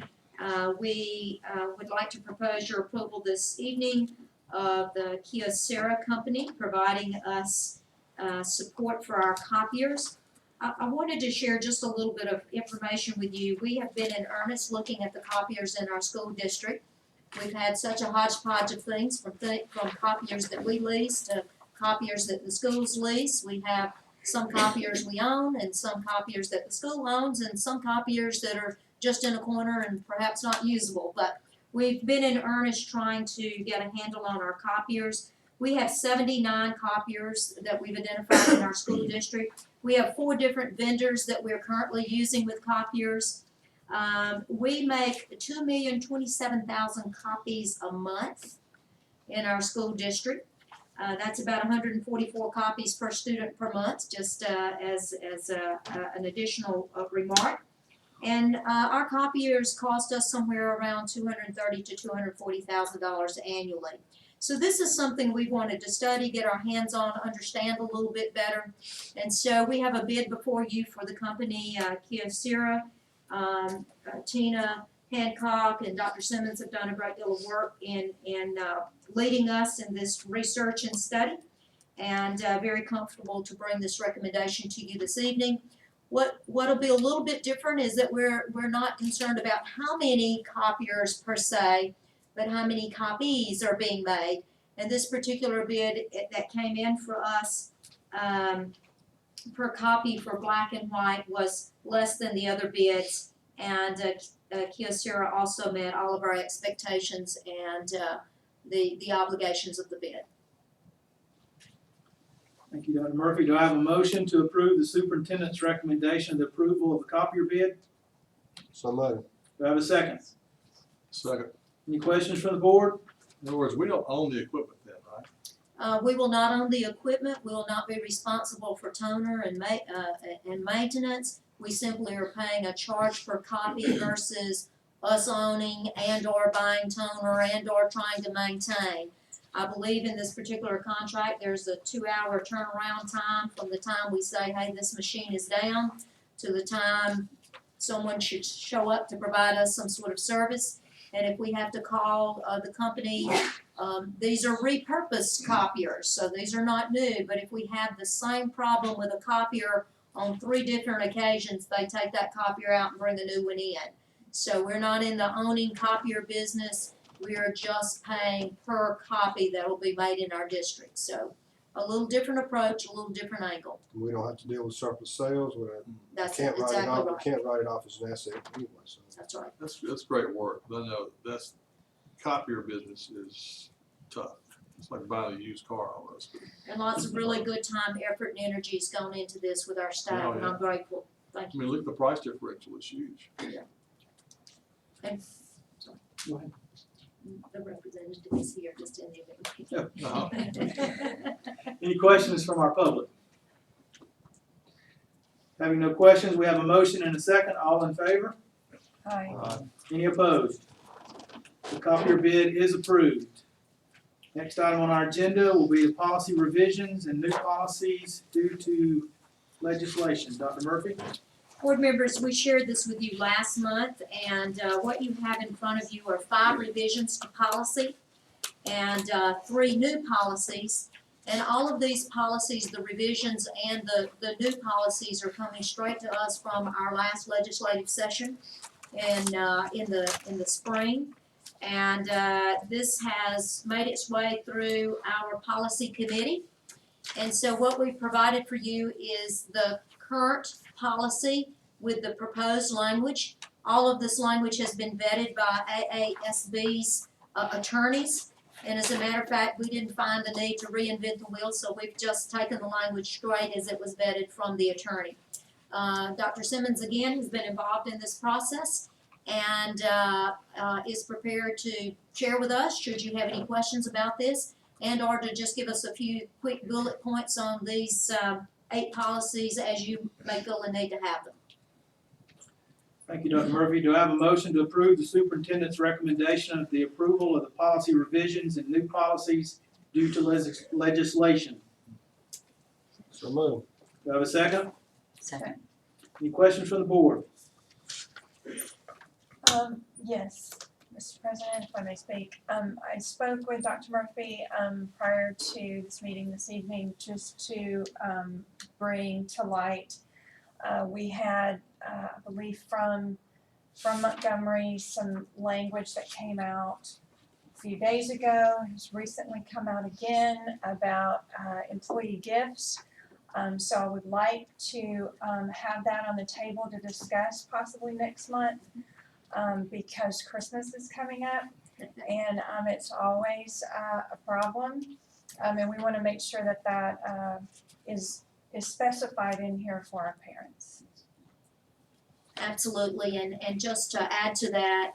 [SPEAKER 12] We would like to propose your approval this evening of the Kyocera Company providing us support for our copiers. I wanted to share just a little bit of information with you. We have been in earnest looking at the copiers in our school district. We've had such a hodgepodge of things from copiers that we lease to copiers that the schools lease. We have some copiers we own and some copiers that the school owns and some copiers that are just in a corner and perhaps not usable. But we've been in earnest trying to get a handle on our copiers. We have 79 copiers that we've identified in our school district. We have 4 different vendors that we're currently using with copiers. We make 2,027,000 copies a month in our school district. That's about 144 copies per student per month, just as an additional remark. And our copiers cost us somewhere around $230,000 to $240,000 annually. So this is something we wanted to study, get our hands on, understand a little bit better. And so we have a bid before you for the company, Kyocera. Tina Hancock and Dr. Simmons have done a great deal of work in leading us in this research and study, and very comfortable to bring this recommendation to you this evening. What'll be a little bit different is that we're not concerned about how many copiers per se, but how many copies are being made. And this particular bid that came in for us per copy for black and white was less than the other bids, and Kyocera also met all of our expectations and the obligations of the bid.
[SPEAKER 1] Thank you, Dr. Murphy. Do I have a motion to approve the superintendent's recommendation of the approval of the copier bid?
[SPEAKER 3] So moved.
[SPEAKER 1] Do I have a second?
[SPEAKER 20] Second.
[SPEAKER 1] Any questions from the board?
[SPEAKER 20] In other words, we don't own the equipment then, right?
[SPEAKER 12] We will not own the equipment. We will not be responsible for toner and maintenance. We simply are paying a charge per copy versus us owning and or buying toner and or trying to maintain. I believe in this particular contract, there's a 2-hour turnaround time from the time we say, hey, this machine is down, to the time someone should show up to provide us some sort of service. And if we have to call the company, these are repurposed copiers, so these are not new, but if we have the same problem with a copier on 3 different occasions, they take that copier out and bring a new one in. So we're not in the owning copier business, we are just paying per copy that will be made in our district. So a little different approach, a little different angle.
[SPEAKER 3] We don't have to deal with surplus sales,
[SPEAKER 12] That's
[SPEAKER 3] can't write it
[SPEAKER 12] exactly
[SPEAKER 3] off, we
[SPEAKER 12] right.
[SPEAKER 3] can't write it off as an asset anyway, so.
[SPEAKER 12] That's right.
[SPEAKER 20] That's great work. I know that's, copier business is tough. It's like buying a used car almost.
[SPEAKER 12] And lots of really good time, effort, and energy has gone into this with our staff,
[SPEAKER 20] Oh,
[SPEAKER 12] and
[SPEAKER 20] yeah.
[SPEAKER 12] I'm grateful. Thank
[SPEAKER 20] I
[SPEAKER 12] you.
[SPEAKER 20] mean, look at the price differential, it's huge.
[SPEAKER 12] And
[SPEAKER 1] Go ahead.
[SPEAKER 12] the representative is here just in the event.
[SPEAKER 1] Uh-huh. Any questions from our public? Having no questions, we have a motion and a second. All in favor?
[SPEAKER 11] Aye.
[SPEAKER 1] Any opposed? The copier bid is approved. Next item on our agenda will be the policy revisions and new policies due to legislation. Dr. Murphy?
[SPEAKER 12] Board members, we shared this with you last month, and what you have in front of you are 5 revisions to policy and 3 new policies. And all of these policies, the revisions and the new policies, are coming straight to us from our last legislative session in the spring. And this has made its way through our policy committee. And so what we've provided for you is the current policy with the proposed language. All of this language has been vetted by AASB's attorneys. And as a matter of fact, we didn't find the need to reinvent the wheel, so we've just taken the language straight as it was vetted from the attorney. Dr. Simmons, again, has been involved in this process and is prepared to share with us should you have any questions about this, and or to just give us a few quick bullet points on these 8 policies as you may feel the need to have them.
[SPEAKER 1] Thank you, Dr. Murphy. Do I have a motion to approve the superintendent's recommendation of the approval of the policy revisions and new policies due to legislation?
[SPEAKER 3] So moved.
[SPEAKER 1] Do I have a second?
[SPEAKER 11] Second.
[SPEAKER 1] Any questions from the board?
[SPEAKER 11] Yes, Mr. President, if I may speak. I spoke with Dr. Murphy prior to this meeting this evening just to bring to light. We had, I believe from Montgomery, some language that came out a few days ago. It's recently come out again about employee gifts. So I would like to have that on the table to discuss possibly next month. Because Christmas is coming up, and it's always a problem, and we want to make sure that that is specified in here for our parents.
[SPEAKER 12] Absolutely, and just to add to that,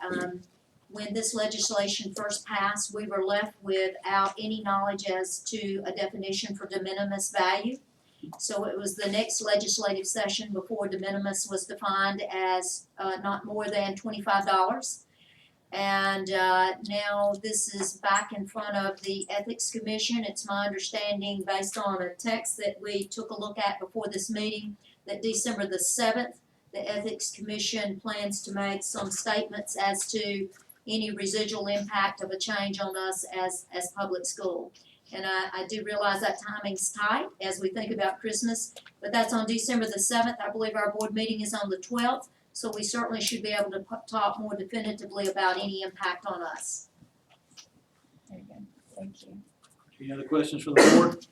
[SPEAKER 12] when this legislation first passed, we were left without any knowledge as to a definition for de minimis value. So it was the next legislative session before de minimis was defined as not more than $25. And now this is back in front of the Ethics Commission. It's my understanding, based on a text that we took a look at before this meeting, that December the 7th, the Ethics Commission plans to make some statements as to any residual impact of a change on us as public school. And I do realize that timing's tight as we think about Christmas, but that's on December the 7th. I believe our board meeting is on the 12th. So we certainly should be able to talk more definitively about any impact on us.
[SPEAKER 11] Very good, thank you.
[SPEAKER 1] Any other questions from the board?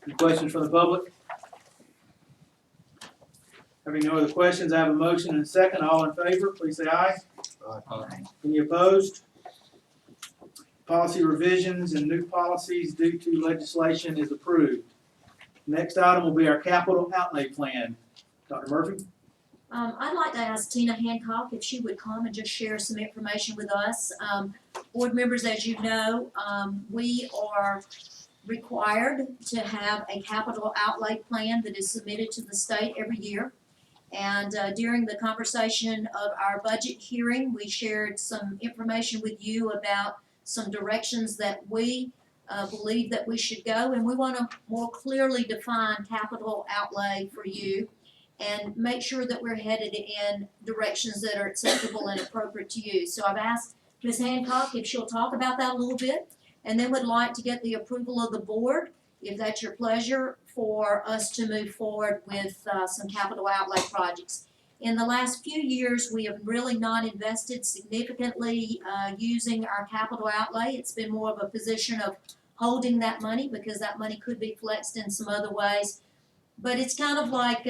[SPEAKER 1] Any questions from the public? Having no other questions, I have a motion and a second. All in favor, please say aye.
[SPEAKER 11] Aye.
[SPEAKER 1] Any opposed? Policy revisions and new policies due to legislation is approved. Next item will be our capital outlay plan. Dr. Murphy?
[SPEAKER 12] I'd like to ask Tina Hancock if she would come and just share some information with us. Board members, as you know, we are required to have a capital outlay plan that is submitted to the state every year. And during the conversation of our budget hearing, we shared some information with you about some directions that we believe that we should go. And we want to more clearly define capital outlay for you and make sure that we're headed in directions that are acceptable and appropriate to you. So I've asked Ms. Hancock if she'll talk about that a little bit, and then would like to get the approval of the board, if that's your pleasure, for us to move forward with some capital outlay projects. In the last few years, we have really not invested significantly using our capital outlay. It's been more of a position of holding that money because that money could be flexed in some other ways. But it's kind of like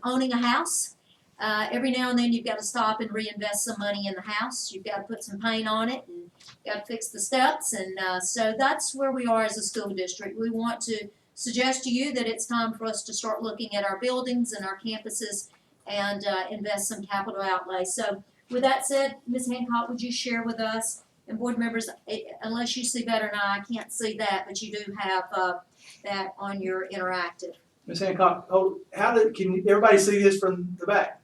[SPEAKER 12] owning a house. Every now and then you've got to stop and reinvest some money in the house. You've got to put some paint on it and got to fix the steps. And so that's where we are as a school district. We want to suggest to you that it's time for us to start looking at our buildings and our campuses and invest some capital outlay. So with that said, Ms. Hancock, would you share with us, and board members, unless you see better than I can't see that, but you do have that on your interactive.
[SPEAKER 1] Ms. Hancock, can everybody see this from the back?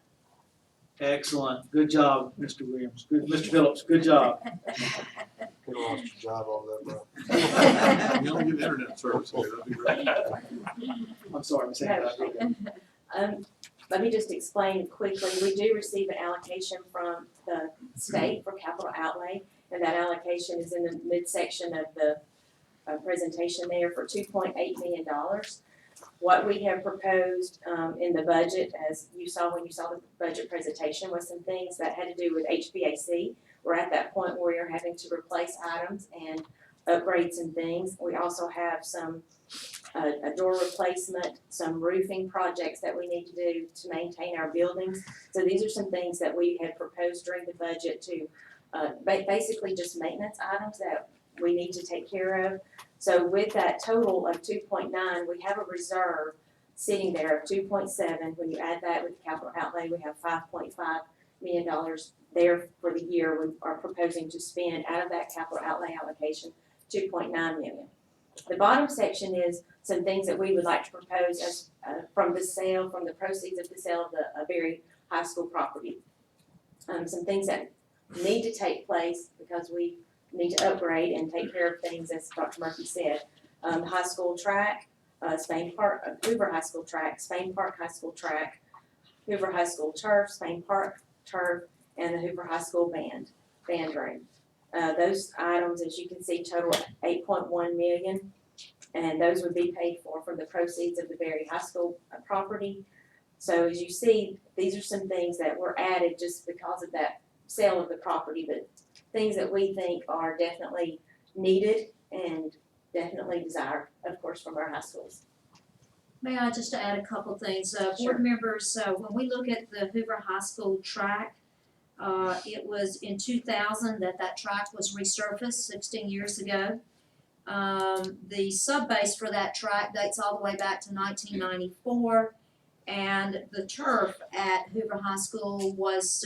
[SPEAKER 1] Excellent. Good job, Mr. Williams. Good, Mr. Phillips, good job.
[SPEAKER 3] Could have lost your job over that, bro.
[SPEAKER 20] You only get internet service here, that'd be great.
[SPEAKER 1] I'm sorry, Ms. Hancock.
[SPEAKER 5] Let me just explain quickly. We do receive an allocation from the state for capital outlay, and that allocation is in the midsection of the presentation there for $2.8 million. What we have proposed in the budget, as you saw when you saw the budget presentation, was some things that had to do with HVAC. We're at that point where we are having to replace items and upgrade some things. We also have some a door replacement, some roofing projects that we need to do to maintain our buildings. So these are some things that we had proposed during the budget to basically just maintenance items that we need to take care of. So with that total of 2.9, we have a reserve sitting there of 2.7. When you add that with the capital outlay, we have $5.5 million there for the year. We are proposing to spend out of that capital outlay allocation $2.9 million. The bottom section is some things that we would like to propose as from the proceeds of the sale of the Berry High School property. Some things that need to take place because we need to upgrade and take care of things, as Dr. Murphy said. High school track, Spain Park, Hoover High School track, Spain Park High School track, Hoover High School turf, Spain Park turf, and the Hoover High School band room. Those items, as you can see, total $8.1 million, and those would be paid for from the proceeds of the Berry High School property. So as you see, these are some things that were added just because of that sale of the property, but things that we think are definitely needed and definitely desired, of course, from our high schools.
[SPEAKER 12] May I just add a couple things?
[SPEAKER 5] Sure.
[SPEAKER 12] Board members, when we look at the Hoover High School track, it was in 2000 that track was resurfaced 16 years ago. The subbase for that track dates all the way back to 1994, and the turf at Hoover High School was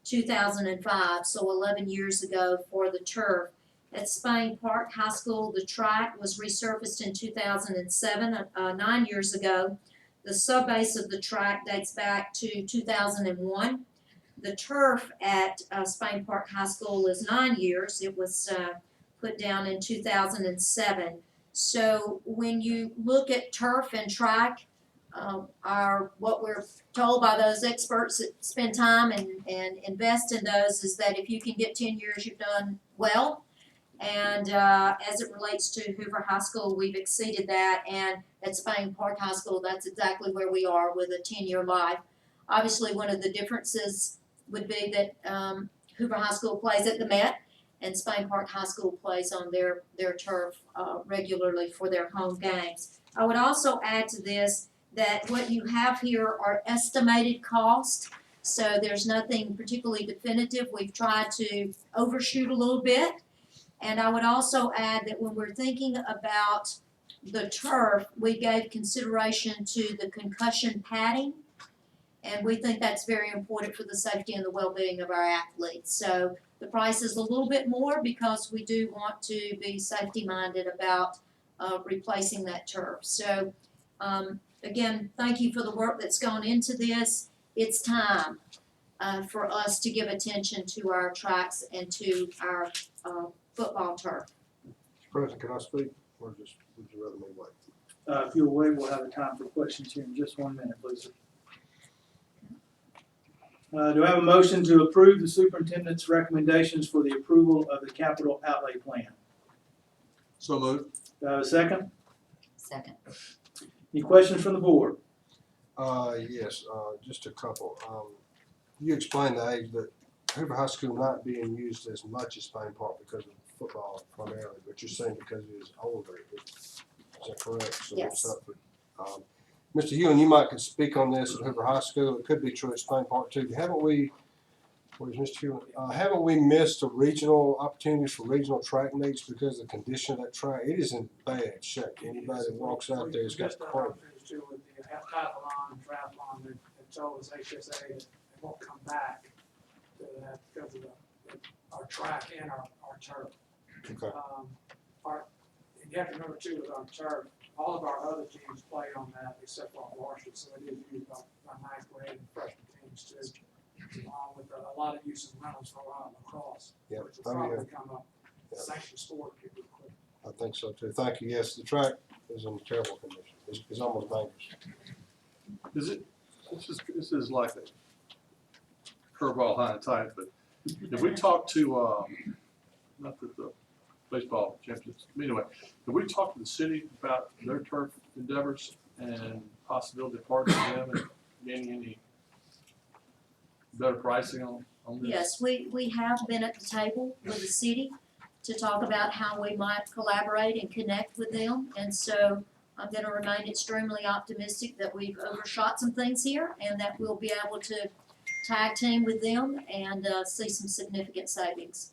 [SPEAKER 12] 2005, so 11 years ago for the turf. At Spain Park High School, the track was resurfaced in 2007, 9 years ago. The subbase of the track dates back to 2001. The turf at Spain Park High School is 9 years. It was put down in 2007. So when you look at turf and track, what we're told by those experts that spend time and invest in those is that if you can get 10 years, you've done well. And as it relates to Hoover High School, we've exceeded that. And at Spain Park High School, that's exactly where we are with a 10-year life. Obviously, one of the differences would be that Hoover High School plays at the Met, and Spain Park High School plays on their turf regularly for their home games. I would also add to this that what you have here are estimated costs, so there's nothing particularly definitive. We've tried to overshoot a little bit. And I would also add that when we're thinking about the turf, we gave consideration to the concussion padding. And we think that's very important for the safety and the well-being of our athletes. So the price is a little bit more because we do want to be safety-minded about replacing that turf. So again, thank you for the work that's gone into this. It's time for us to give attention to our tracks and to our football turf.
[SPEAKER 3] Mr. President, can I speak, or just, would you rather me wait?
[SPEAKER 1] If you'll wait, we'll have a time for questions here in just 1 minute, please. Do I have a motion to approve the superintendent's recommendations for the approval of the capital outlay plan?
[SPEAKER 20] So moved.
[SPEAKER 1] Do I have a second?
[SPEAKER 12] Second.
[SPEAKER 1] Any questions from the board?
[SPEAKER 3] Yes, just a couple. You explained the age that Hoover High School not being used as much as Spain Park because of football primarily, but you're saying because it is older. Is that correct? So
[SPEAKER 12] Yes.
[SPEAKER 3] it's up for, Mr. Hewin, you might could speak on this at Hoover High School. It could be true at Spain Park too. Haven't we, where's Mr. Hewin? Haven't we missed a regional opportunities for regional track meets because of the condition of that track? It is in bad shape. Anybody that walks out there has got the problem.
[SPEAKER 13] With the triathlon and triathlon, they told us HSA that they won't come back to that because of our track and our turf.
[SPEAKER 3] Okay.
[SPEAKER 13] And you have to remember too, with our turf, all of our other teams play on that except for Washington, so it is used by ninth grade and freshman teams too. With a lot of use of rentals for a lot of lacrosse,
[SPEAKER 3] Yep.
[SPEAKER 13] which will probably become a sanctioned sport pretty quick.
[SPEAKER 3] I think so too. Thank you. Yes, the track is in terrible condition. It's almost dangerous.
[SPEAKER 20] Is it, this is like a curveball high and tight, but if we talk to, not that the baseball champions, anyway, if we talk to the city about their turf endeavors and possibility of partnering with them and getting any better pricing on this?
[SPEAKER 12] Yes, we have been at the table with the city to talk about how we might collaborate and connect with them. And so I'm gonna remain extremely optimistic that we've overshot some things here and that we'll be able to tag team with them and see some significant savings.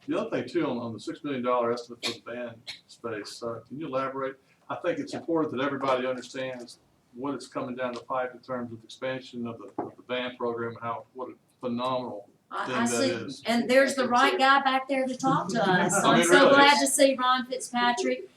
[SPEAKER 20] The other thing too, on the $6 million estimate for the band space, can you elaborate? I think it's important that everybody understands what is coming down the pipe in terms of expansion of the band program, and what a phenomenal thing
[SPEAKER 12] I
[SPEAKER 20] that
[SPEAKER 12] see,
[SPEAKER 20] is.
[SPEAKER 12] and there's the right guy back there to talk to us.
[SPEAKER 20] I mean,
[SPEAKER 12] I'm so
[SPEAKER 20] really.
[SPEAKER 12] glad to see Ron Fitzpatrick.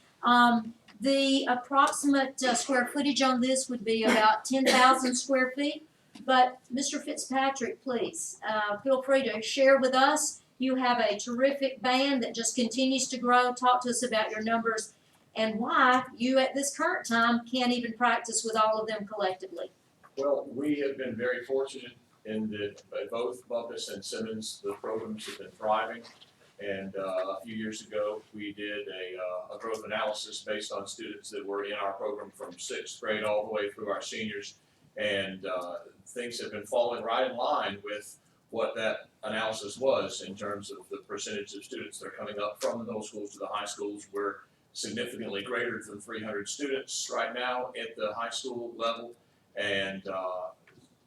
[SPEAKER 12] The approximate square footage on this would be about 10,000 square feet. But Mr. Fitzpatrick, please, feel free to share with us. You have a terrific band that just continues to grow. Talk to us about your numbers and why you at this current time can't even practice with all of them collectively.
[SPEAKER 4] Well, we have been very fortunate in that both Bumpus and Simmons, the programs have been thriving. And a few years ago, we did a growth analysis based on students that were in our program from 6th grade all the way through our seniors. And things have been falling right in line with what that analysis was in terms of the percentage of students that are coming up from the middle schools to the high schools. We're significantly greater than 300 students right now at the high school level. And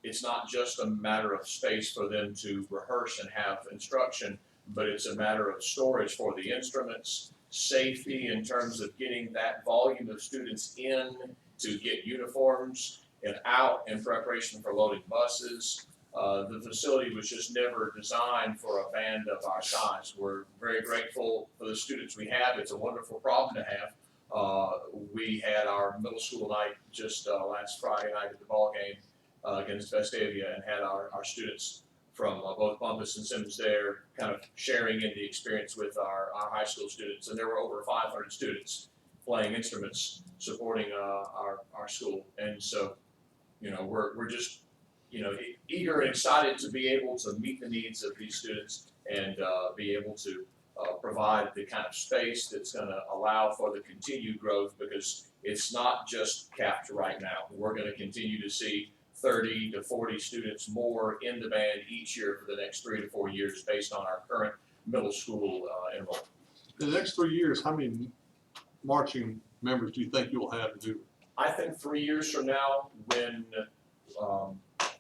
[SPEAKER 4] it's not just a matter of space for them to rehearse and have instruction, but it's a matter of storage for the instruments, safety in terms of getting that volume of students in to get uniforms and out in preparation for loading buses. The facility was just never designed for a band of our size. We're very grateful for the students we have. It's a wonderful problem to have. We had our middle school night just last Friday night at the ball game against Vestavia and had our students from both Bumpus and Simmons there, kind of sharing in the experience with our high school students. And there were over 500 students playing instruments, supporting our school. And so, you know, we're just, you know, eager and excited to be able to meet the needs of these students and be able to provide the kind of space that's going to allow for the continued growth, because it's not just capped right now. We're going to continue to see 30 to 40 students more in the band each year for the next 3 to 4 years based on our current middle school enrollment.
[SPEAKER 20] In the next 3 years, how many marching members do you think you'll have to do?
[SPEAKER 4] I think 3 years from now, when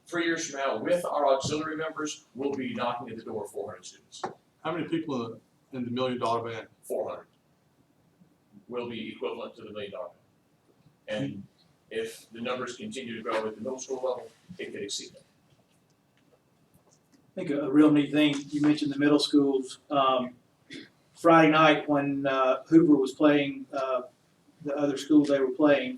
[SPEAKER 4] 3 years from now, with our auxiliary members, we'll be knocking at the door of 400 students.
[SPEAKER 20] How many people in the $1 million band?
[SPEAKER 4] 400 will be equivalent to the $1 million band. And if the numbers continue to grow at the middle school level, it could exceed that.
[SPEAKER 1] I think a real neat thing, you mentioned the middle schools. Friday night when Hoover was playing the other schools they were playing,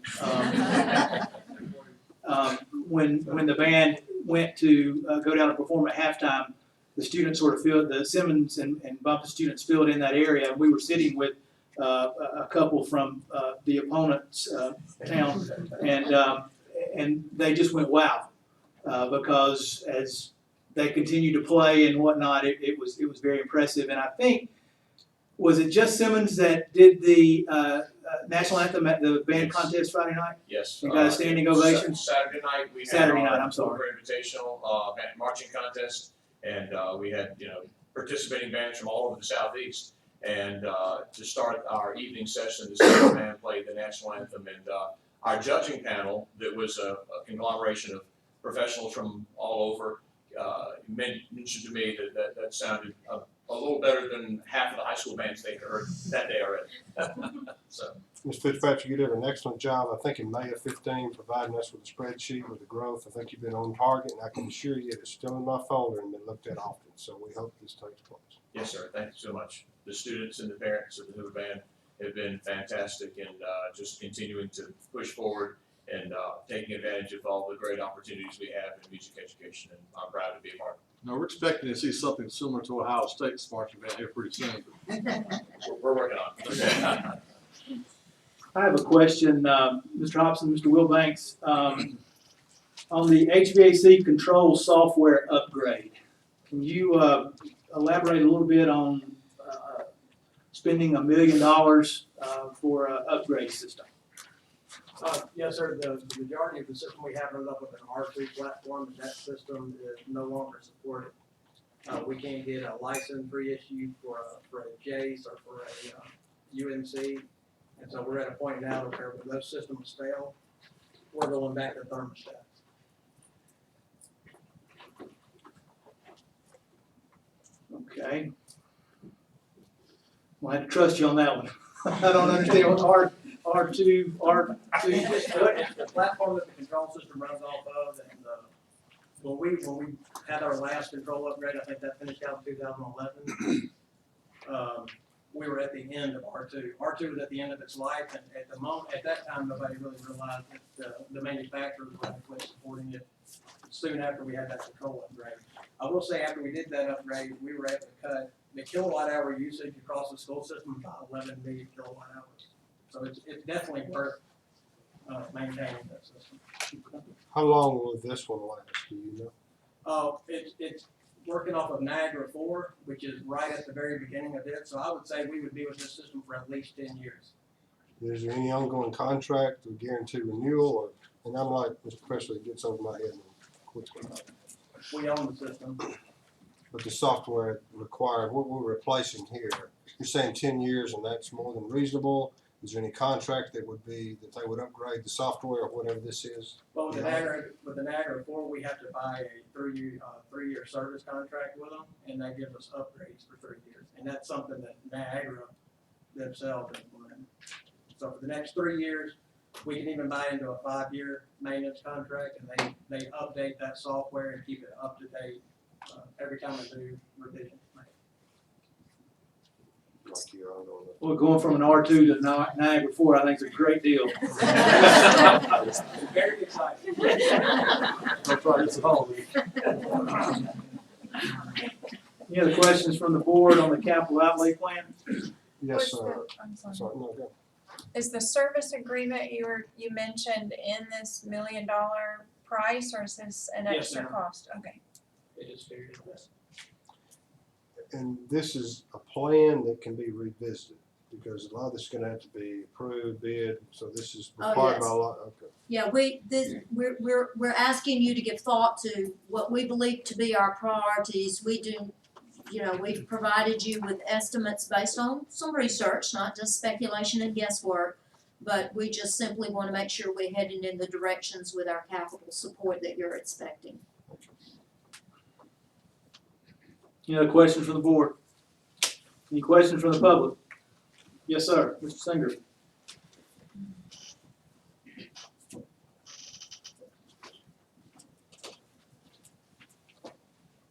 [SPEAKER 1] when the band went to go down and perform at halftime, the students sort of filled, the Simmons and Bumpus students filled in that area. We were sitting with a couple from the opponent's town, and they just went wow, because as they continued to play and whatnot, it was very impressive. And I think, was it just Simmons that did the national anthem at the band contest Friday night?
[SPEAKER 4] Yes.
[SPEAKER 1] And got a standing ovation?
[SPEAKER 4] Saturday night we had
[SPEAKER 1] Saturday night,
[SPEAKER 4] our
[SPEAKER 1] I'm sorry.
[SPEAKER 4] Hoover Invitational band marching contest, and we had, you know, participating bands from all over the Southeast. And to start our evening session, the Simmons band played the national anthem, and our judging panel, that was a conglomeration of professionals from all over, mentioned to me that sounded a little better than half of the high school bands they had heard that day already. So,
[SPEAKER 3] Mr. Fitzpatrick, you did an excellent job, I think, in May of 15, providing us with a spreadsheet with the growth. I think you've been on target, and I can assure you it's still in my folder and been looked at often. So we hope this takes place.
[SPEAKER 4] yes, sir. Thank you so much. The students and the parents of the Hoover band have been fantastic, and just continuing to push forward and taking advantage of all the great opportunities we have in music education, and I'm proud to be a part of it.
[SPEAKER 20] Now, we're expecting to see something similar to Ohio State's marching band here pretty soon.
[SPEAKER 4] We're working on it.
[SPEAKER 1] I have a question, Mr. Hobson, Mr. Wilbanks, on the HVAC control software upgrade. Can you elaborate a little bit on spending $1 million for an upgrade system?
[SPEAKER 9] Yes, sir. The majority of the system we have is up with an R2 platform, and that system is no longer supported. We can't get a license reissued for a JACE or for a UNC, and so we're at a point now where when those systems fail, we're going back to thermostats.
[SPEAKER 1] Okay. Well, I had to trust you on that one. I don't understand what R2.
[SPEAKER 9] It's the platform that the control system runs off of, and when we had our last control upgrade, I think that finished out in 2011. We were at the end of R2. R2 was at the end of its life, and at that time, nobody really realized that the manufacturer was radically supporting it. Soon after we had that control upgrade, I will say after we did that upgrade, we were able to cut the kilowatt hour usage across the school system by 11 million kilowatt hours. So it's definitely worth maintaining that system.
[SPEAKER 3] How long will this one last, do you know?
[SPEAKER 9] It's working off of Niagara 4, which is right at the very beginning of it. So I would say we would be with this system for at least 10 years.
[SPEAKER 3] Is there any ongoing contract or guaranteed renewal? Or, and I'm like Mr. Presley, it gets over my head quickly.
[SPEAKER 9] We own the system.
[SPEAKER 3] But the software required, what we're replacing here, you're saying 10 years and that's more than reasonable? Is there any contract that would be, that they would upgrade the software or whatever this is?
[SPEAKER 9] Well, with the Niagara 4, we have to buy a three-year service contract with them, and that gives us upgrades for 3 years. And that's something that Niagara themselves implemented. So for the next 3 years, we can even buy into a 5-year maintenance contract, and they update that software and keep it up to date every time they do revisions.
[SPEAKER 1] Well, going from an R2 to Niagara 4, I think is a great deal.
[SPEAKER 9] Very exciting.
[SPEAKER 3] That's right, it's a holiday.
[SPEAKER 1] Any other questions from the board on the capital outlay plan?
[SPEAKER 11] Yes, sir. I'm sorry. Is the service agreement you mentioned in this $1 million price, or is this an
[SPEAKER 9] Yes,
[SPEAKER 11] extra
[SPEAKER 9] ma'am.
[SPEAKER 11] cost? Okay.
[SPEAKER 9] It is figured in this.
[SPEAKER 3] And this is a plan that can be revisited, because a lot of this is gonna have to be approved, bid, so this is
[SPEAKER 12] Oh,
[SPEAKER 3] required by
[SPEAKER 12] yes.
[SPEAKER 3] law, okay.
[SPEAKER 12] Yeah, we're asking you to give thought to what we believe to be our priorities. We do, we've provided you with estimates based on some research, not just speculation and guesswork. But we just simply wanna make sure we're heading in the directions with our capital support that you're expecting.
[SPEAKER 1] Any other questions from the board? Any questions from the public? Yes, sir, Mr. Singer.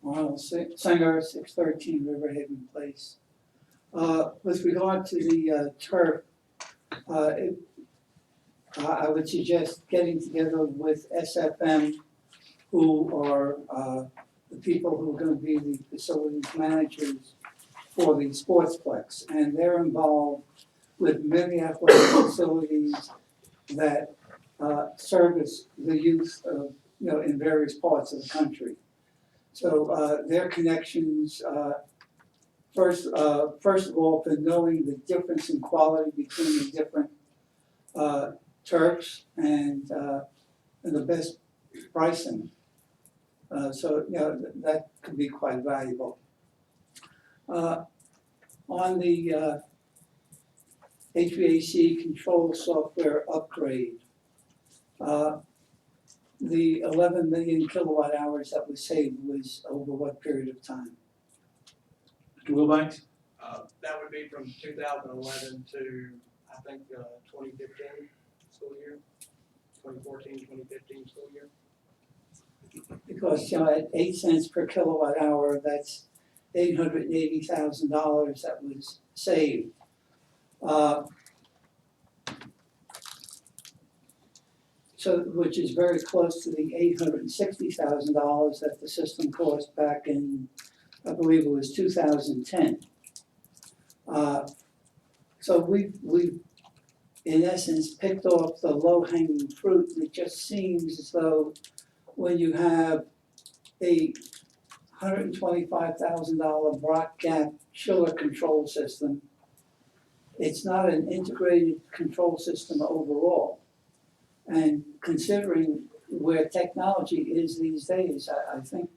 [SPEAKER 10] Ronald Singer, 613 Riverhaven Place. With regard to the turf, I would suggest getting together with SFM, who are the people who are gonna be the facilities managers for the sportsplex. And they're involved with many athletic facilities that service the youth of, in various parts of the country. So their connections, first of all, for knowing the difference in quality between the different turfs and the best pricing. So that could be quite valuable. On the HVAC control software upgrade, the 11 million kilowatt hours that was saved was over what period of time?
[SPEAKER 1] Mr. Wilbanks?
[SPEAKER 9] That would be from 2011 to, I think, 2015 school year, 2014, 2015 school year.
[SPEAKER 10] Because, at 8 cents per kilowatt hour, that's $880,000 that was saved. So, which is very close to the $860,000 that the system cost back in, I believe it was 2010. So we've in essence picked off the low-hanging fruit. It just seems as though when you have a $125,000 Brock Gap chiller control system, it's not an integrated control system overall. And considering where technology is these days, I think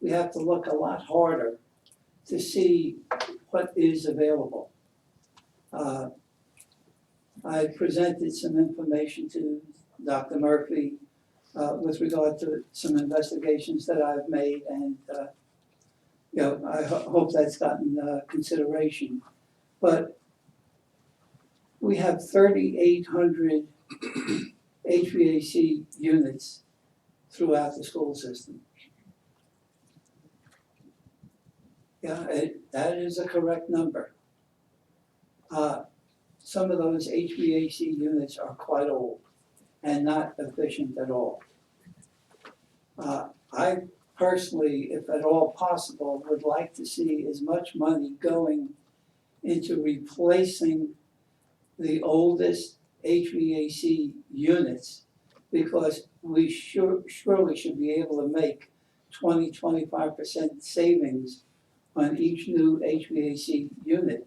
[SPEAKER 10] we have to look a lot harder to see what is available. I presented some information to Dr. Murphy with regard to some investigations that I've made, and I hope that's gotten consideration. But we have 3,800 HVAC units throughout the school system. Yeah, that is a correct number. Some of those HVAC units are quite old and not efficient at all. I personally, if at all possible, would like to see as much money going into replacing the oldest HVAC units, because we surely should be able to make 20-25% savings on each new HVAC unit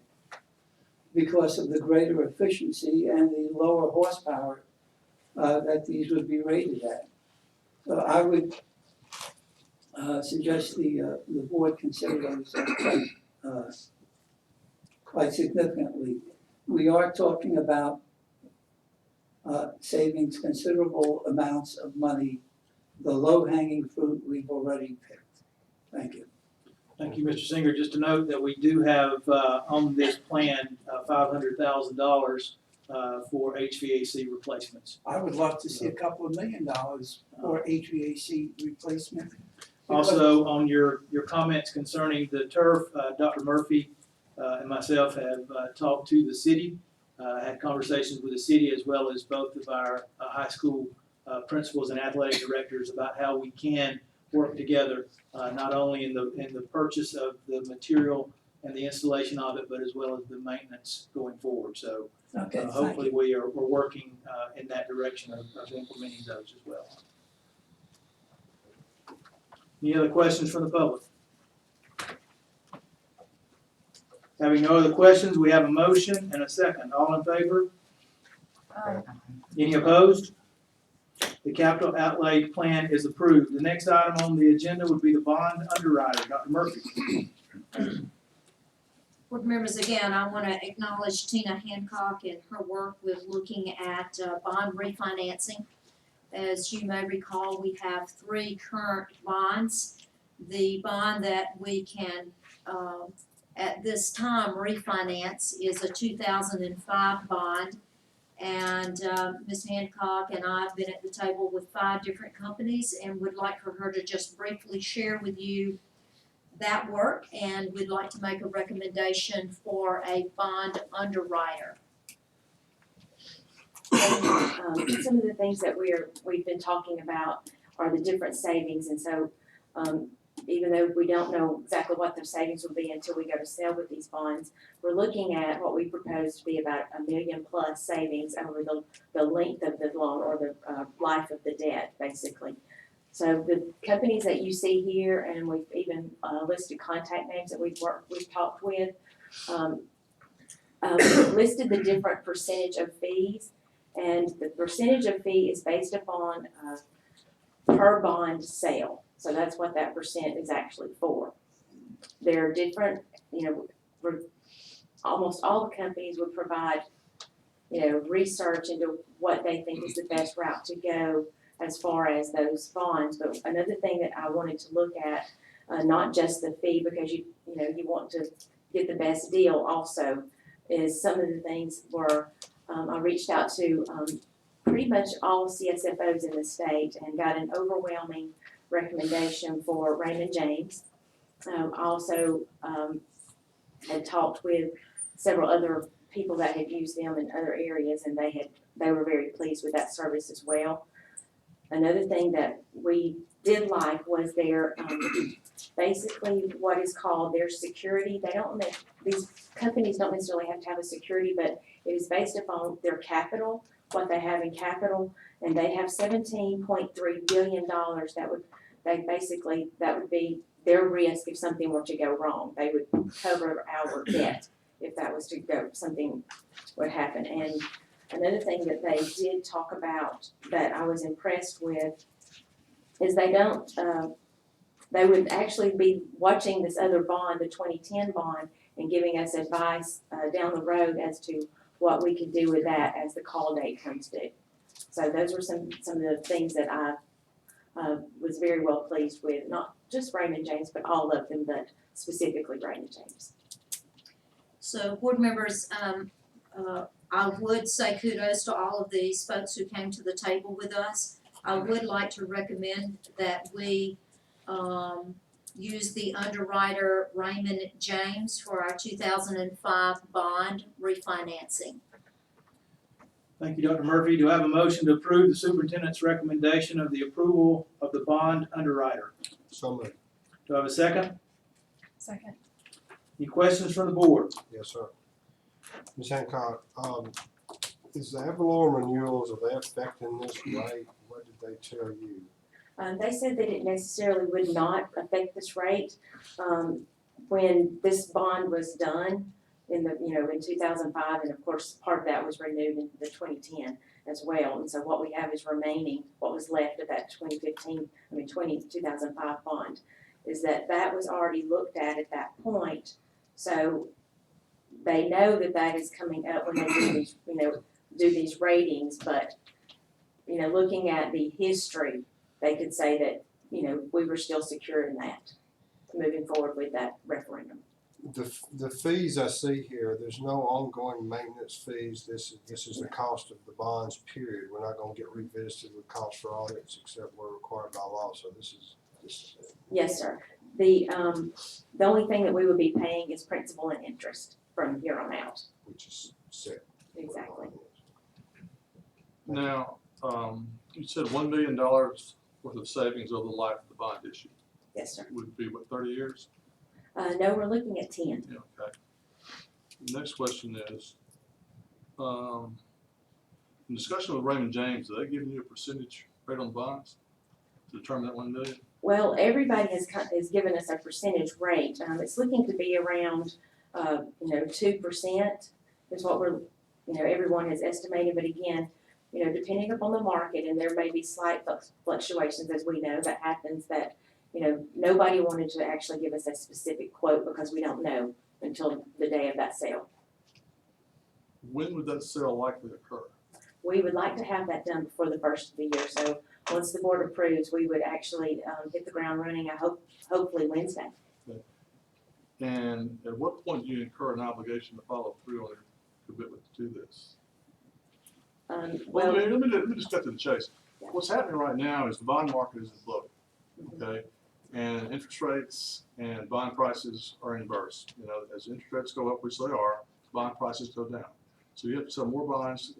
[SPEAKER 10] because of the greater efficiency and the lower horsepower that these would be rated at. So I would suggest the board consider those quite significantly. We are talking about savings considerable amounts of money. The low-hanging fruit we've already picked. Thank you.
[SPEAKER 1] Thank you, Mr. Singer. Just to note that we do have on this plan $500,000 for HVAC replacements.
[SPEAKER 10] I would love to see a couple of $1 million for HVAC replacement.
[SPEAKER 1] Also, on your comments concerning the turf, Dr. Murphy and myself have talked to the city, had conversations with the city as well as both of our high school principals and athletic directors about how we can work together, not only in the purchase of the material and the installation of it, but as well as the maintenance going forward. So
[SPEAKER 10] Okay, thank
[SPEAKER 1] hopefully
[SPEAKER 10] you.
[SPEAKER 1] we're working in that direction of implementing those as well. Any other questions from the public? Having no other questions, we have a motion and a second. All in favor? Any opposed? The capital outlay plan is approved. The next item on the agenda would be the bond underwriter. Dr. Murphy.
[SPEAKER 12] Board members, again, I want to acknowledge Tina Hancock and her work with looking at bond refinancing. As you may recall, we have 3 current bonds. The bond that we can, at this time, refinance is a 2005 bond. And Ms. Hancock and I have been at the table with 5 different companies and would like for her to just briefly share with you that work, and we'd like to make a recommendation for a bond underwriter.
[SPEAKER 5] Some of the things that we've been talking about are the different savings, and so even though we don't know exactly what the savings will be until we go to sell with these bonds, we're looking at what we propose to be about $1 million plus savings over the length of the loan or the life of the debt, basically. So the companies that you see here, and we've even listed contact names that we've talked with, listed the different percentage of fees, and the percentage of fee is based upon per bond sale. So that's what that percent is actually for. There are different, almost all the companies would provide, research into what they think is the best route to go as far as those bonds. But another thing that I wanted to look at, not just the fee, because you want to get the best deal also, is some of the things were, I reached out to pretty much all CSFOs in the state and got an overwhelming recommendation for Raymond James. I also had talked with several other people that had used them in other areas, and they were very pleased with that service as well. Another thing that we did like was their basically what is called their security. These companies don't necessarily have to have a security, but it is based upon their capital, what they have in capital, and they have $17.3 billion that would be their risk if something were to go wrong. They would cover our debt if that was to go, something would happen. And another thing that they did talk about that I was impressed with is they would actually be watching this other bond, the 2010 bond, and giving us advice down the road as to what we could do with that as the call date comes due. So those were some of the things that I was very well pleased with, not just Raymond James, but all of them, but specifically Raymond James.
[SPEAKER 12] So board members, I would say kudos to all of these folks who came to the table with us. I would like to recommend that we use the underwriter Raymond James for our 2005 bond refinancing.
[SPEAKER 1] Thank you, Dr. Murphy. Do I have a motion to approve the superintendent's recommendation of the approval of the bond underwriter?
[SPEAKER 3] So moved.
[SPEAKER 1] Do I have a second?
[SPEAKER 11] Second.
[SPEAKER 1] Any questions from the board?
[SPEAKER 3] Yes, sir. Ms. Hancock, is the Avalon renewals, are they affecting this rate? What did they tell you?
[SPEAKER 5] They said that it necessarily would not affect this rate. When this bond was done in 2005, and of course part of that was renewed in the 2010 as well. And so what we have is remaining, what was left of that 2005 bond, is that was already looked at that point. So they know that is coming up when they do these ratings, but looking at the history, they could say that we were still secure in that, moving forward with that referendum.
[SPEAKER 3] The fees I see here, there's no ongoing maintenance fees. This is the cost of the bonds, period. We're not gonna get revisited with costs for audits except where required by law, so this is it.
[SPEAKER 5] Yes, sir. The only thing that we would be paying is principal and interest from here on out.
[SPEAKER 3] Which is set.
[SPEAKER 5] Exactly.
[SPEAKER 20] Now, you said $1 million worth of savings over the life of the bond issue.
[SPEAKER 5] Yes, sir.
[SPEAKER 20] Would be, what, 30 years?
[SPEAKER 5] No, we're looking at 10.
[SPEAKER 20] Yeah, okay. The next question is, in discussion with Raymond James, are they giving you a percentage rate on the bonds to determine that 1 million?
[SPEAKER 5] Well, everybody has given us a percentage rate. It's looking to be around, 2% is what we're, everyone has estimated. But again, depending upon the market, and there may be slight fluctuations, as we know, that happens, that, nobody wanted to actually give us a specific quote because we don't know until the day of that sale.
[SPEAKER 20] When would that sale likely occur?
[SPEAKER 5] We would like to have that done before the first of the year. So once the board approves, we would actually hit the ground running, hopefully Wednesday.
[SPEAKER 20] Okay. And at what point do you incur an obligation to follow through on your commitment to do this?
[SPEAKER 5] Well,
[SPEAKER 20] let me just cut to the chase. What's happening right now is the bond market is floating, okay? And interest rates and bond prices are inverse. As interest rates go up, which they are, bond prices go down. So you have to sell more bonds,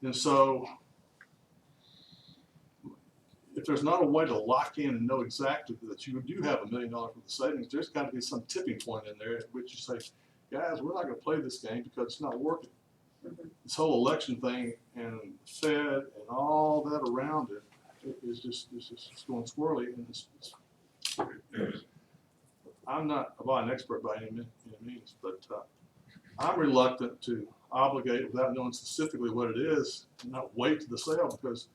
[SPEAKER 20] and so if there's not a way to lock in and know exactly that you do have $1 million worth of savings, there's got to be some tipping point in there at which you say, guys, we're not going to play this game because it's not working. This whole election thing and Fed and all that around it is just going swirly, and I'm not a bond expert by any means, but I'm reluctant to obligate without knowing specifically what it is and not wait to the sale because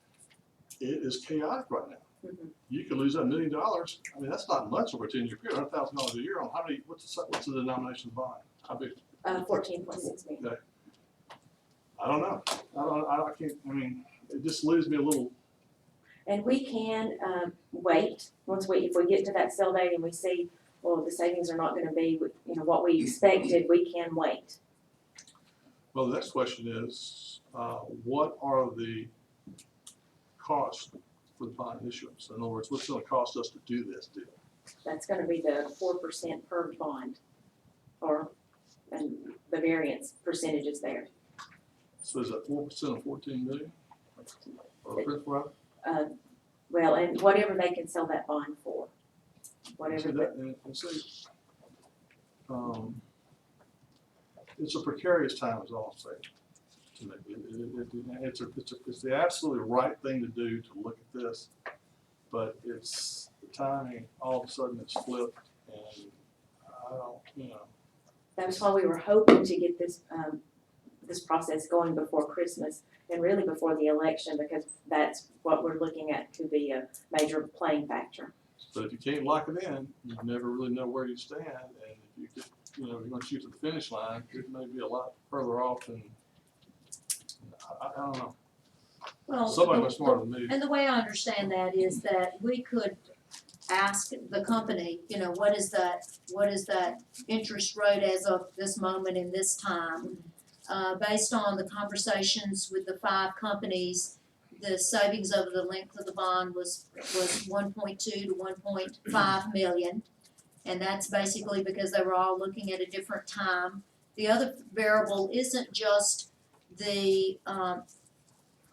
[SPEAKER 20] it is chaotic right now. You could lose that $1 million. I mean, that's not much over a 10-year period. $100,000 a year on how many? What's the denomination of the bond? How big?
[SPEAKER 5] 14.6 million.
[SPEAKER 20] Okay. I don't know. I can't. I mean, it just leaves me a little.
[SPEAKER 5] And we can wait if we get to that sale date and we see, well, the savings are not going to be, what we expected. We can wait.
[SPEAKER 20] Well, the next question is, what are the costs for the bond issuance? In other words, what's it going to cost us to do this deal?
[SPEAKER 5] That's going to be the 4% per bond, and the variance percentages there.
[SPEAKER 20] So is that 4% of 14 million? Or principal?
[SPEAKER 5] Well, and whatever they can sell that bond for, whatever.
[SPEAKER 20] It's a precarious time, is all I'm saying. To me, it's the absolutely right thing to do to look at this, but it's the timing. All of a sudden, it's flipped, and I don't.
[SPEAKER 5] That's why we were hoping to get this process going before Christmas and really before the election, because that's what we're looking at could be a major playing factor.
[SPEAKER 20] But if you can't lock it in, you never really know where you stand, and if you could, you're going to shoot to the finish line, it may be a lot further off than I don't know.
[SPEAKER 12] Well,
[SPEAKER 20] Somebody much smarter than me.
[SPEAKER 12] And the way I understand that is that we could ask the company, what is that interest rate as of this moment in this time? Based on the conversations with the 5 companies, the savings over the length of the bond was 1.2 to 1.5 million. And that's basically because they were all looking at a different time. The other variable isn't just the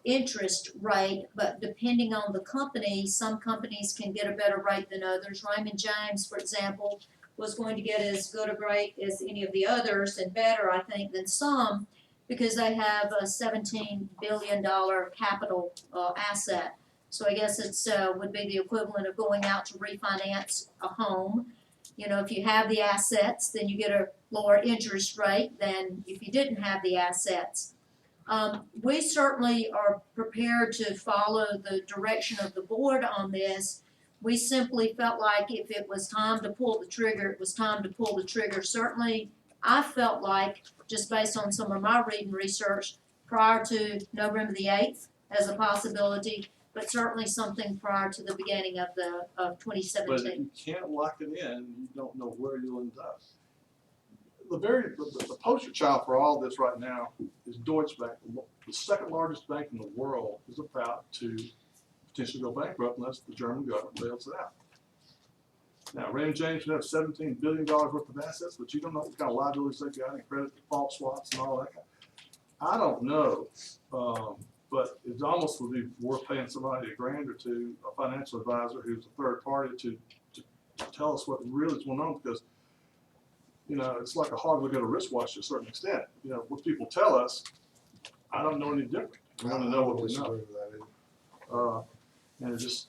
[SPEAKER 12] interest rate, but depending on the company, some companies can get a better rate than others. Raymond James, for example, was going to get as good a rate as any of the others, and better, I think, than some, because they have a $17 billion capital asset. So I guess it's would be the equivalent of going out to refinance a home. If you have the assets, then you get a lower interest rate than if you didn't have the assets. We certainly are prepared to follow the direction of the board on this. We simply felt like if it was time to pull the trigger, it was time to pull the trigger. Certainly, I felt like, just based on some of my reading research, prior to November the 8th as a possibility, but certainly something prior to the beginning of 2017.
[SPEAKER 20] But if you can't lock it in, you don't know where you'll end up. The poster child for all this right now is Deutsche Bank. The second largest bank in the world is about to potentially go bankrupt unless the German government bails it out. Now, Raymond James would have $17 billion worth of assets, but you don't know what kind of liabilities they got, and credit default swaps and all that. I don't know but it almost would be worth paying somebody $1,000 or $2,000, a financial advisor who's a third party to tell us what really is going on, because, you know, it's like a hog looking at a wristwatch to a certain extent. You know, what people tell us, I don't know any different. We want to know what we know. And it's just,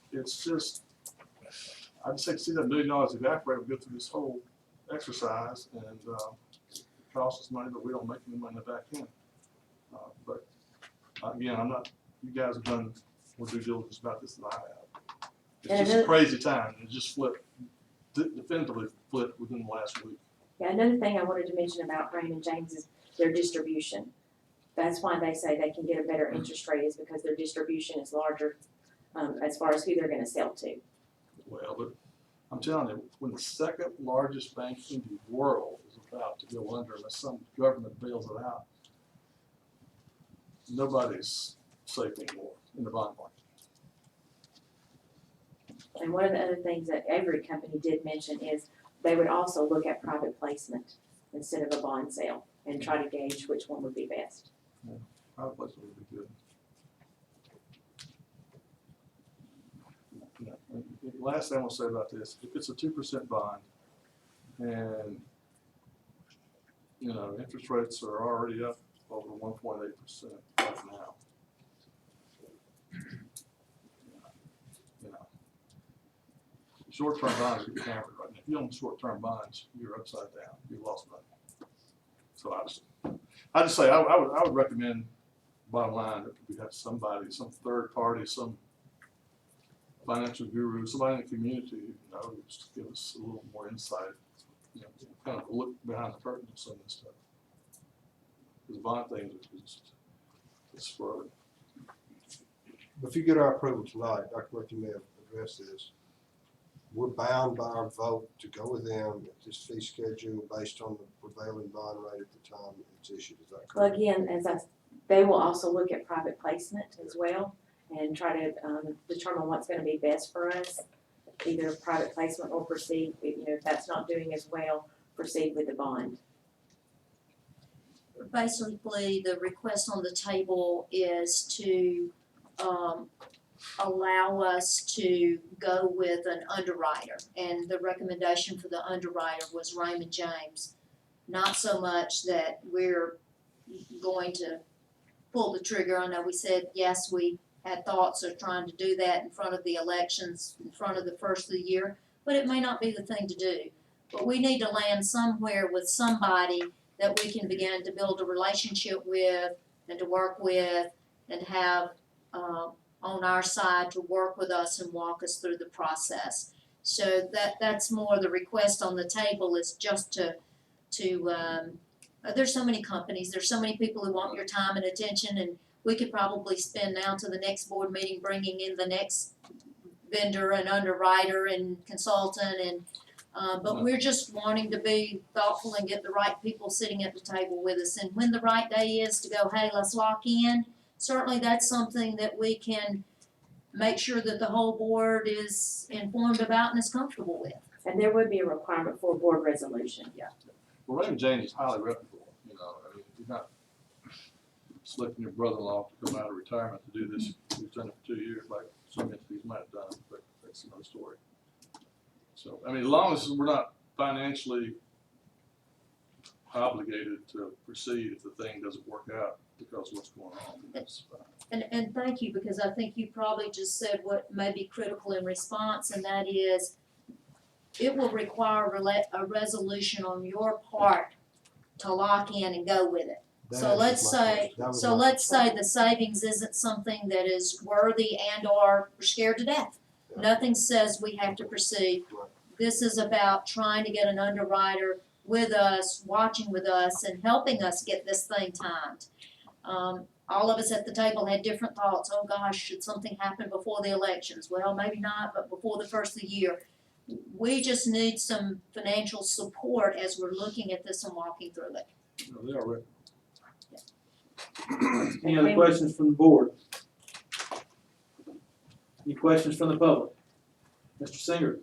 [SPEAKER 20] I just hate to see that $1 million evaporate and go through this whole exercise, and it costs us money, but we don't make any money back in. But again, you guys have done more due diligence about this than I have. It's just a crazy time. It just flipped, definitively flipped within the last week.
[SPEAKER 5] Yeah, another thing I wanted to mention about Raymond James is their distribution. That's why they say they can get a better interest rate, is because their distribution is larger, as far as who they're gonna sell to.
[SPEAKER 20] Well, but I'm telling you, when the second largest bank in the world is about to go under, unless some government bails it out, nobody's safe anymore in the bond market.
[SPEAKER 5] And one of the other things that every company did mention is they would also look at private placement instead of a bond sale and try to gauge which one would be best.
[SPEAKER 20] Yeah, private placement would be good. Yeah. And the last thing I want to say about this, if it's a 2% bond and, you know, interest rates are already up over 1.8% right now. You know, short-term bonds get hammered right now. If you own short-term bonds, you're upside down. You lost money. So I just say I would recommend, bottom line, that we have somebody, some third party, some financial guru, somebody in the community who knows to give us a little more insight. You know, kind of look behind the curtain on some of this stuff. Because bond things is for.
[SPEAKER 3] If you get our approval tonight, Dr. Murphy may have addressed this, we're bound by our vote to go with them at this fee schedule based on the prevailing bond rate at the time it's issued. Is that
[SPEAKER 5] Well,
[SPEAKER 3] correct?
[SPEAKER 5] again, they will also look at private placement as well and try to determine what's gonna be best for us. Either private placement or proceed, you know, if that's not doing as well, proceed with the bond.
[SPEAKER 12] Basically, the request on the table is to, allow us to go with an underwriter. And the recommendation for the underwriter was Raymond James. Not so much that we're going to pull the trigger. I know we said, yes, we had thoughts of trying to do that in front of the elections, in front of the first of the year, but it may not be the thing to do. But we need to land somewhere with somebody that we can begin to build a relationship with and to work with and have on our side to work with us and walk us through the process. So that's more the request on the table, is just to there's so many companies, there's so many people who want your time and attention, and we could probably spend now to the next board meeting bringing in the next vendor and underwriter and consultant, and but we're just wanting to be thoughtful and get the right people sitting at the table with us. And when the right day is to go, hey, let's lock in, certainly that's something that we can make sure that the whole board is informed about and is comfortable with.
[SPEAKER 5] And there would be a requirement for a board resolution.
[SPEAKER 12] Yeah.
[SPEAKER 20] Well, Raymond James is highly reputable. You know, I mean, you're not selecting your brother-in-law to come out of retirement to do this. He's done it for 2 years, like some entities might have done, but that's another story. So, I mean, as long as we're not financially obligated to proceed if the thing doesn't work out because of what's going on, that's fine.
[SPEAKER 12] And thank you, because I think you probably just said what may be critical in response, and that is, it will require a resolution on your part to lock in and go with it. So let's say the savings isn't something that is worthy and or we're scared to death. Nothing says we have to proceed. This is about trying to get an underwriter with us, watching with us, and helping us get this thing timed. All of us at the table had different thoughts. Oh gosh, should something happen before the elections? Well, maybe not, but before the first of the year. We just need some financial support as we're looking at this and walking through it.
[SPEAKER 20] No, they are reputable.
[SPEAKER 1] Any other questions from the board? Any questions from the public? Mr. Singer?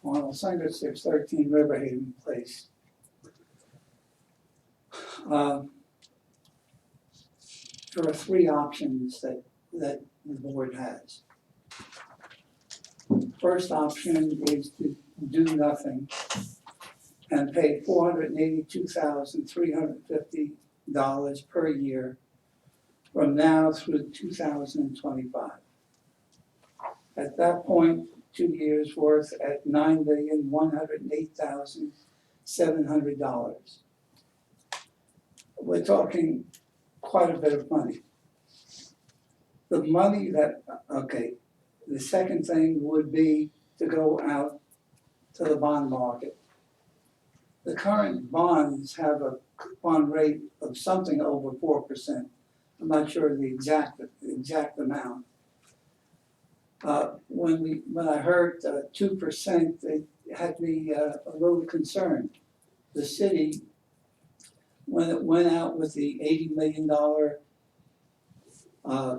[SPEAKER 10] on Singer 613 Riverhaven Place. There are three options that the board has. First option is to do nothing and pay $482,350 per year from now through 2025. At that point, 2 years worth at $9,108,700. We're talking quite a bit of money. The money that, okay, the second thing would be to go out to the bond market. The current bonds have a coupon rate of something over 4%. I'm not sure the exact amount. When I heard 2%, it had me a little concerned. The city, when it went out with the $80 million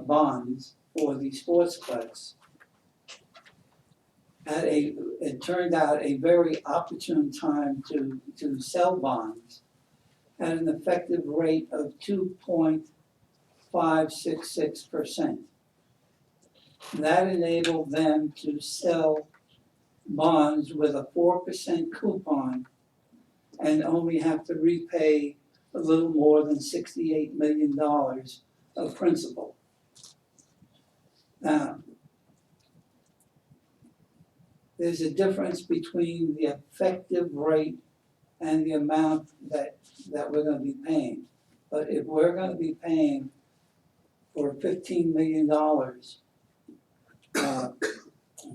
[SPEAKER 10] bonds for the sportsplex, it turned out a very opportune time to sell bonds at an effective rate of 2.566%. That enabled them to sell bonds with a 4% coupon and only have to repay a little more than $68 million of principal. Now, there's a difference between the effective rate and the amount that we're going to be paying. But if we're going to be paying for $15 million,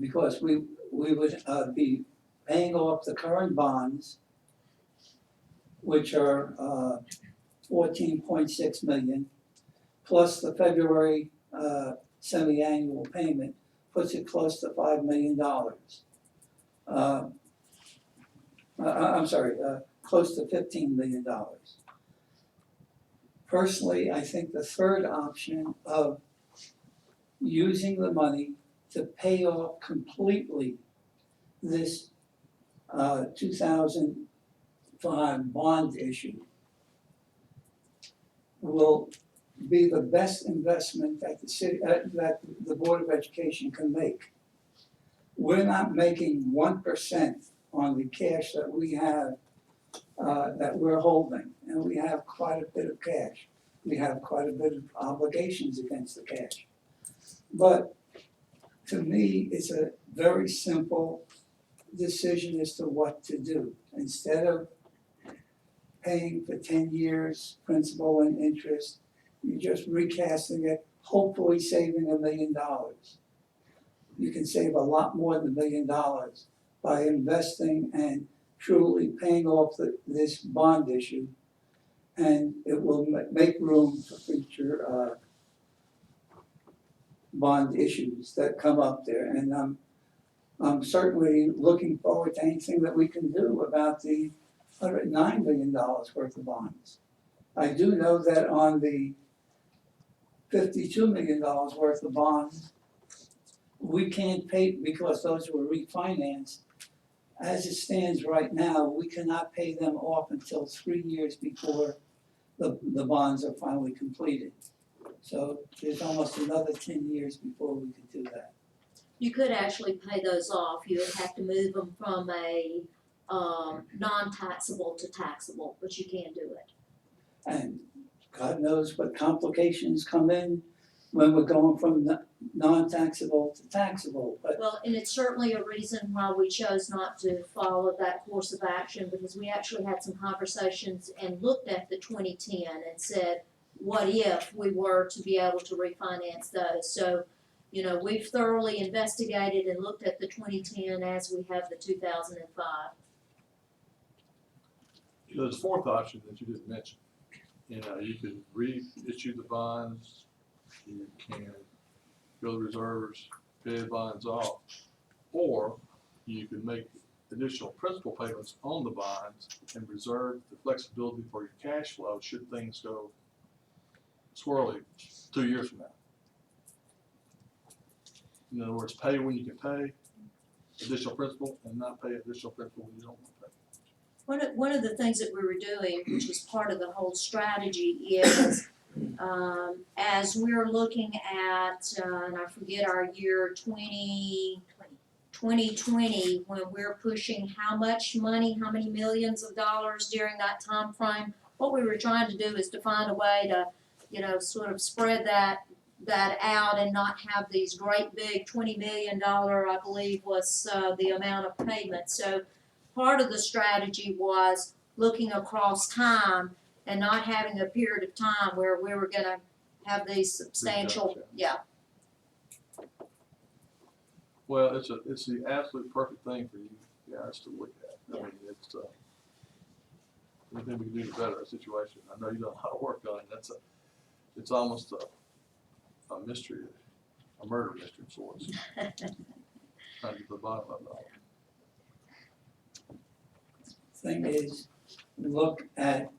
[SPEAKER 10] because we would be paying off the current bonds, which are $14.6 million, plus the February semi-annual payment, puts it close to $5 million. I'm sorry, close to $15 million. Personally, I think the third option of using the money to pay off completely this 2005 bond issue will be the best investment that the city, that the Board of Education can make. We're not making 1% on the cash that we have, that we're holding, and we have quite a bit of cash. We have quite a bit of obligations against the cash. But to me, it's a very simple decision as to what to do. Instead of paying for 10 years principal and interest, you're just recasting it, hopefully saving $1 million. You can save a lot more than $1 million by investing and truly paying off this bond issue, and it will make room for future bond issues that come up there. And I'm certainly looking forward to anything that we can do about the $109 million worth of bonds. I do know that on the $52 million worth of bonds, we can't pay because those were refinanced. As it stands right now, we cannot pay them off until 3 years before the bonds are finally completed. So there's almost another 10 years before we could do that.
[SPEAKER 12] You could actually pay those off. You would have to move them from a non-taxable to taxable, but you can do it.
[SPEAKER 10] And God knows what complications come in when we're going from non-taxable to taxable, but
[SPEAKER 12] Well, and it's certainly a reason why we chose not to follow that course of action, because we actually had some conversations and looked at the 2010 and said, what if we were to be able to refinance those? So, you know, we've thoroughly investigated and looked at the 2010 as we have the 2005.
[SPEAKER 20] There's a fourth option that you didn't mention. You know, you could reissue the bonds, you can build reserves, pay the bonds off, or you can make additional principal payments on the bonds and reserve the flexibility for your cash flow should things go swirly 2 years from now. In other words, pay when you can pay additional principal and not pay additional principal when you don't want to pay.
[SPEAKER 12] One of the things that we were doing, which was part of the whole strategy, is as we're looking at, and I forget our year 2020, when we're pushing how much money, how many millions of dollars during that time frame, what we were trying to do is to find a way to, sort of spread that out and not have these great big $20 million, I believe was the amount of payment. So part of the strategy was looking across time and not having a period of time where we were gonna have these substantial,
[SPEAKER 20] Well, it's the absolute perfect thing for you guys to look at. I mean, it's, anything we can do to better our situation. I know you've done a lot of work on it. It's almost a mystery, a murder mystery of sorts. Trying to get to the bottom of it all.
[SPEAKER 10] Thing is, look at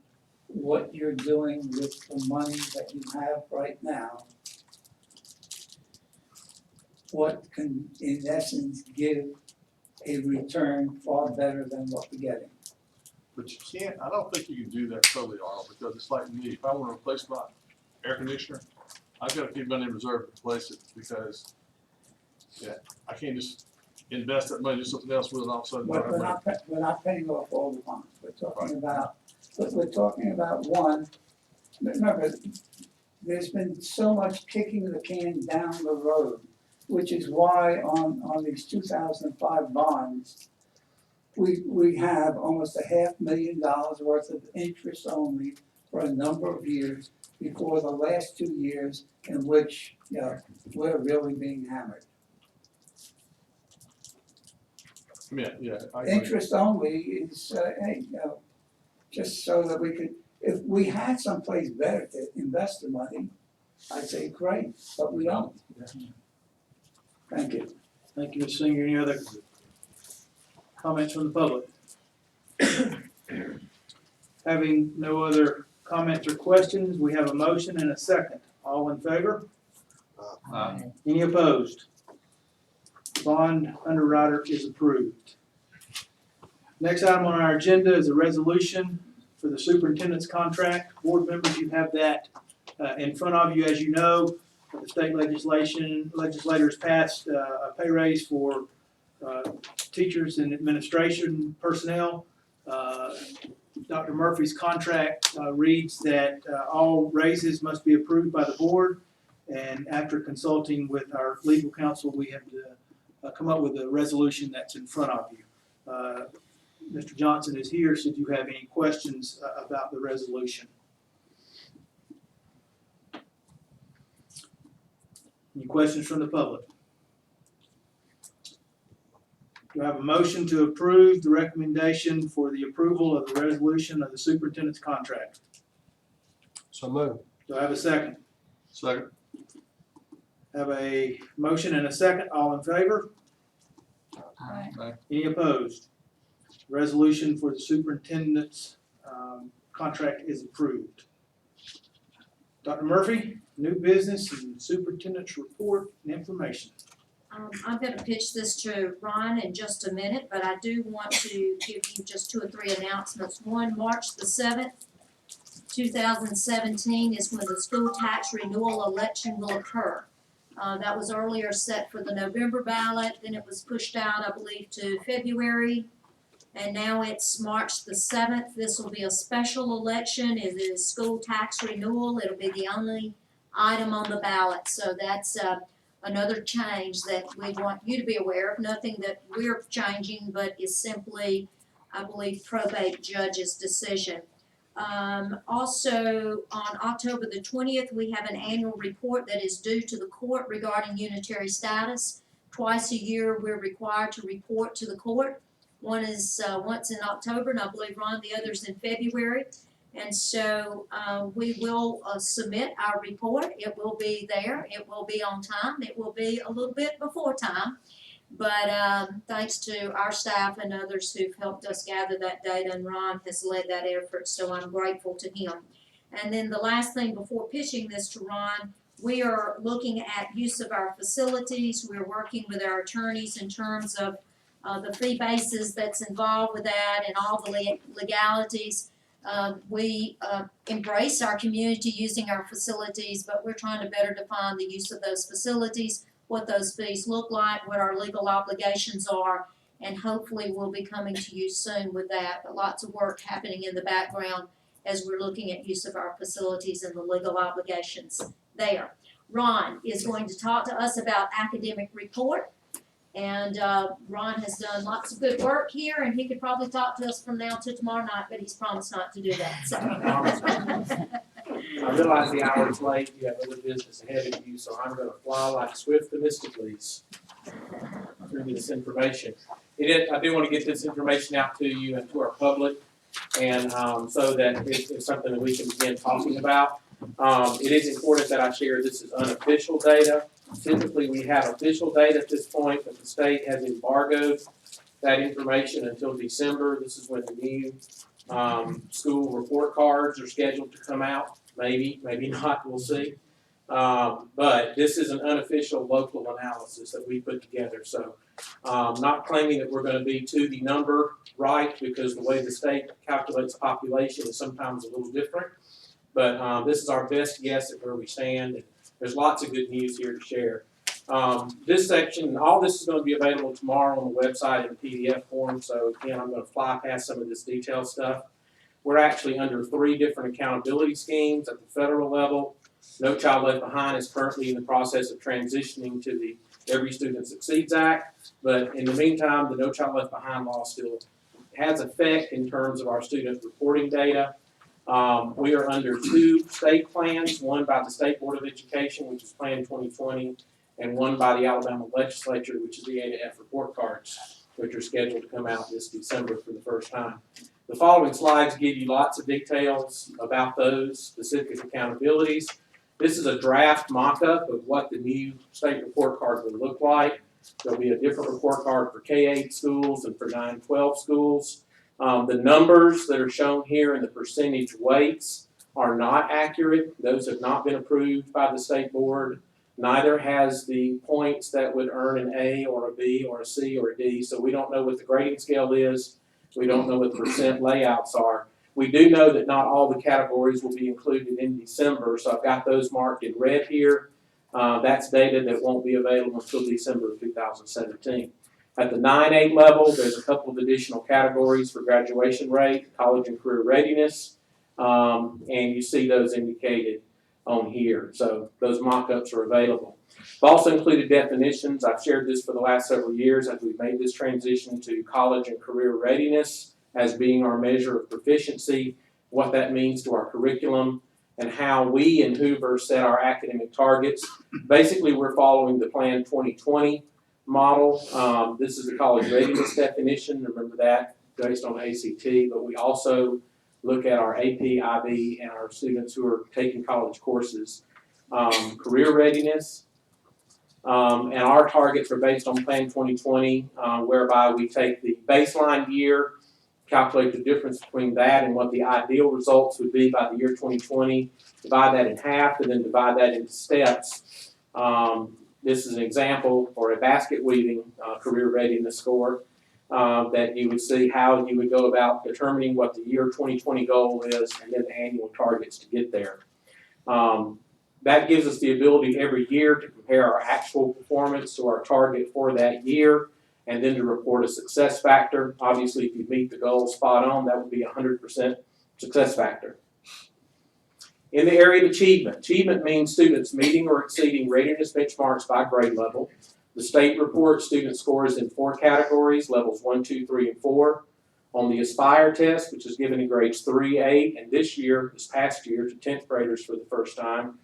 [SPEAKER 10] what you're doing with the money that you have right now. What can, in essence, give a return far better than what we're getting.
[SPEAKER 20] But you can't, I don't think you can do that totally, Arnold, because it's like me, if I want to replace my air conditioner, I've got to keep money in reserve to replace it, because, I can't just invest that money, do something else with it, and all of a sudden.
[SPEAKER 10] We're not paying off all the bonds, we're talking about one, remember, there's been so much kicking the can down the road, which is why on these 2005 bonds, we have almost $500,000 worth of interest only for a number of years before the last 2 years in which, we're really being hammered.
[SPEAKER 20] Yeah, I agree.
[SPEAKER 10] Interest only is, just so that we could, if we had someplace better to invest the money, I'd say great, but we don't. Thank you.
[SPEAKER 1] Thank you, Ms. Singer. Any other comments from the public? Having no other comments or questions, we have a motion and a second. All in favor? Any opposed? Bond underwriter is approved. Next item on our agenda is a resolution for the superintendent's contract. Board members, you have that in front of you. As you know, the state legislators passed a pay raise for teachers and administration personnel. Dr. Murphy's contract reads that all raises must be approved by the board, and after consulting with our legal counsel, we have to come up with a resolution that's in front of you. Mr. Johnson is here, so do you have any questions about the resolution? Any questions from the public? Do I have a motion to approve the recommendation for the approval of the resolution of the superintendent's contract?
[SPEAKER 3] So moved.
[SPEAKER 1] Do I have a second?
[SPEAKER 20] Second.
[SPEAKER 1] Have a motion and a second. All in favor?
[SPEAKER 11] Aye.
[SPEAKER 1] Any opposed? Resolution for the superintendent's contract is approved. Dr. Murphy, new business and superintendent's report and information.
[SPEAKER 12] I'm gonna pitch this to Ron in just a minute, but I do want to give you just 2 or 3 announcements. One, March the 7th, 2017 is when the school tax renewal election will occur. That was earlier set for the November ballot, then it was pushed out, I believe, to February. And now it's March the 7th. This will be a special election. It is school tax renewal. It'll be the only item on the ballot. So that's another change that we want you to be aware of. Nothing that we're changing, but is simply, I believe, probate judge's decision. Also, on October the 20th, we have an annual report that is due to the court regarding unitary status. Twice a year, we're required to report to the court. One is once in October, and I believe, Ron, the other's in February. And so we will submit our report. It will be there. It will be on time. It will be a little bit before time. But thanks to our staff and others who've helped us gather that data, and Ron has led that effort, so I'm grateful to him. And then the last thing before pitching this to Ron, we are looking at use of our facilities. We're working with our attorneys in terms of the fee basis that's involved with that and all the legalities. We embrace our community using our facilities, but we're trying to better define the use of those facilities, what those fees look like, what our legal obligations are, and hopefully we'll be coming to you soon with that. But lots of work happening in the background as we're looking at use of our facilities and the legal obligations there. Ron is going to talk to us about academic report. And Ron has done lots of good work here, and he could probably talk to us from now to tomorrow night, but he's promised not to do that, so.
[SPEAKER 14] I realize the hour is late, you have other business ahead of you, so I'm gonna fly like Swift Themistocles through this information. I do wanna get this information out to you and to our public, and so that it's something that we can begin talking about. It is important that I share this is unofficial data. Typically, we have official data at this point, but the state has embargoed that information until December. This is when the new school report cards are scheduled to come out. Maybe not, we'll see. But this is an unofficial local analysis that we put together. So not claiming that we're going to be to the number right, because the way the state calculates population is sometimes a little different. But this is our best guess at where we stand. And there's lots of good news here to share. This section, all this is going to be available tomorrow on the website in PDF form. So again, I'm going to fly past some of this detailed stuff. We're actually under 3 different accountability schemes at the federal level. No Child Left Behind is currently in the process of transitioning to the Every Student Succeeds Act. But in the meantime, the No Child Left Behind law still has effect in terms of our student reporting data. We are under 2 state plans, one by the State Board of Education, which is Plan 2020, and one by the Alabama Legislature, which is the A to F report cards, which are scheduled to come out this December for the first time. The following slides give you lots of details about those specific accountabilities. This is a draft mock-up of what the new state report card will look like. There'll be a different report card for K-8 schools and for 9-12 schools. The numbers that are shown here and the percentage weights are not accurate. Those have not been approved by the state board. Neither has the points that would earn an A or a B or a C or a D. So we don't know what the grading scale is. We don't know what the percent layouts are. We do know that not all the categories will be included in December. So I've got those marked in red here. That's data that won't be available until December of 2017. At the 9-8 level, there's a couple of additional categories for graduation rate, college and career readiness, and you see those indicated on here. So those mock-ups are available. I've also included definitions. I've shared this for the last several years as we've made this transition to college and career readiness as being our measure of proficiency, what that means to our curriculum, and how we in Hoover set our academic targets. Basically, we're following the Plan 2020 model. This is the college readiness definition. Remember that, based on ACT, but we also look at our AP, IB, and our students who are taking college courses. Career readiness, and our targets are based on Plan 2020, whereby we take the baseline year, calculate the difference between that and what the ideal results would be by the year 2020, divide that in half, and then divide that into steps. This is an example for a basket weaving career readiness score that you would see how you would go about determining what the year 2020 goal is and then the annual targets to get there. That gives us the ability every year to compare our actual performance to our target for that year and then to report a success factor. Obviously, if you meet the goal spot on, that would be 100% success factor. In the area of achievement, achievement means students meeting or exceeding readiness benchmarks by grade level. The state reports student scores in 4 categories, levels 1, 2, 3, and 4. On the Aspire test, which is given in grades 3, 8, and this past year, to 10th graders for the first time,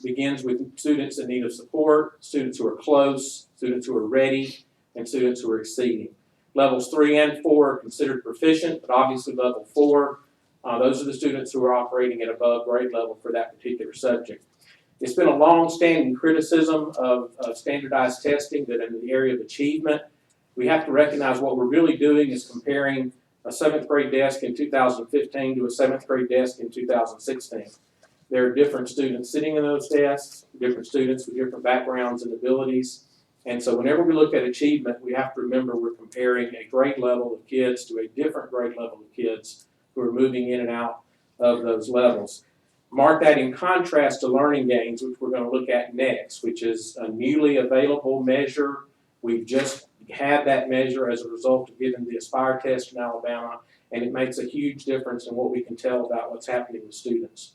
[SPEAKER 14] begins with students in need of support, students who are close, students who are ready, and students who are exceeding. Levels 3 and 4 are considered proficient, but obviously level 4, those are the students who are operating at above grade level for that particular subject. It's been a long-standing criticism of standardized testing that in the area of achievement, we have to recognize what we're really doing is comparing a 7th grade desk in 2015 to a 7th grade desk in 2016. There are different students sitting in those desks, different students with different backgrounds and abilities, And so whenever we look at achievement, we have to remember we're comparing a grade level of kids to a different grade level of kids who are moving in and out of those levels. Mark that in contrast to learning gains, which we're going to look at next, which is a newly available measure. We've just had that measure as a result of giving the Aspire test in Alabama, and it makes a huge difference in what we can tell about what's happening with students.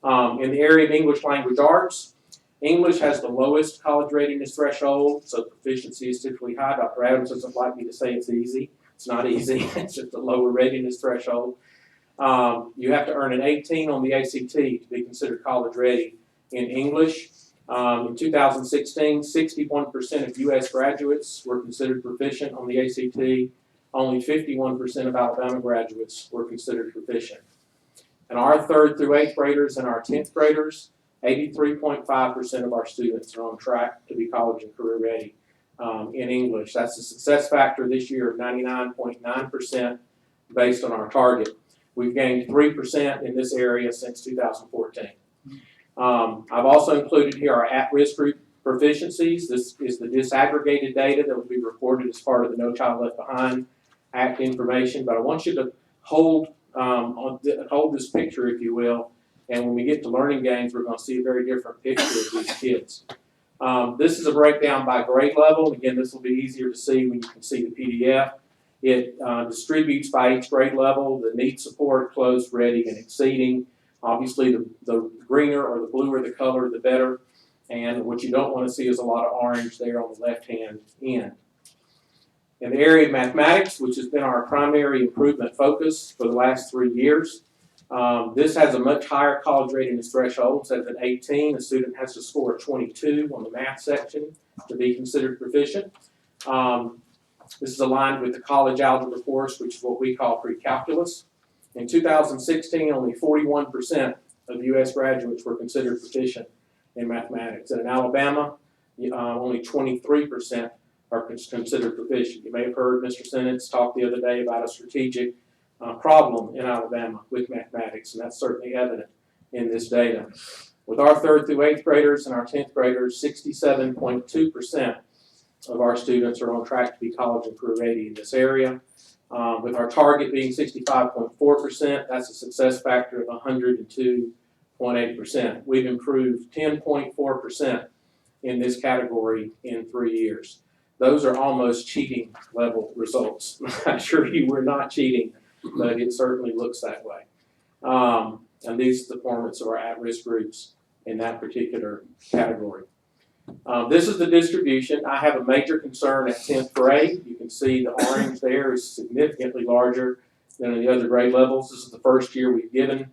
[SPEAKER 14] In the area of English language arts, English has the lowest college readiness threshold, so proficiency is typically high. Dr. Adams doesn't like me to say it's easy. It's not easy. It's just a lower readiness threshold. You have to earn an 18 on the ACT to be considered college ready in English. In 2016, 61% of U.S. graduates were considered proficient on the ACT. Only 51% of Alabama graduates were considered proficient. And our 3rd through 8th graders and our 10th graders, 83.5% of our students are on track to be college and career ready in English. That's a success factor this year of 99.9% based on our target. We've gained 3% in this area since 2014. I've also included here our at-risk group proficiencies. This is the disaggregated data that will be reported as part of the No Child Left Behind Act information. But I want you to hold this picture, if you will, and when we get to learning gains, we're going to see a very different picture of these kids. This is a breakdown by grade level. Again, this will be easier to see when you can see the PDF. It distributes by each grade level, the need support, closed, ready, and exceeding. Obviously, the greener or the bluer the color, the better. And what you don't want to see is a lot of orange there on the left-hand end. In the area of mathematics, which has been our primary improvement focus for the last 3 years, this has a much higher college readiness threshold. So at 18, a student has to score a 22 on the math section to be considered proficient. This is aligned with the college algebra course, which is what we call pre-calculus. In 2016, only 41% of U.S. graduates were considered proficient in mathematics. And in Alabama, only 23% are considered proficient. You may have heard Mr. Sennett talk the other day about a strategic problem in Alabama with mathematics, and that's certainly evident in this data. With our 3rd through 8th graders and our 10th graders, 67.2% of our students are on track to be college and career ready in this area. With our target being 65.4%, that's a success factor of 102.8%. We've improved 10.4% in this category in 3 years. Those are almost cheating level results. I assure you we're not cheating, but it certainly looks that way. And these are the performance of our at-risk groups in that particular category. This is the distribution. I have a major concern at 10th grade. You can see the orange there is significantly larger than in the other grade levels. This is the first year we've given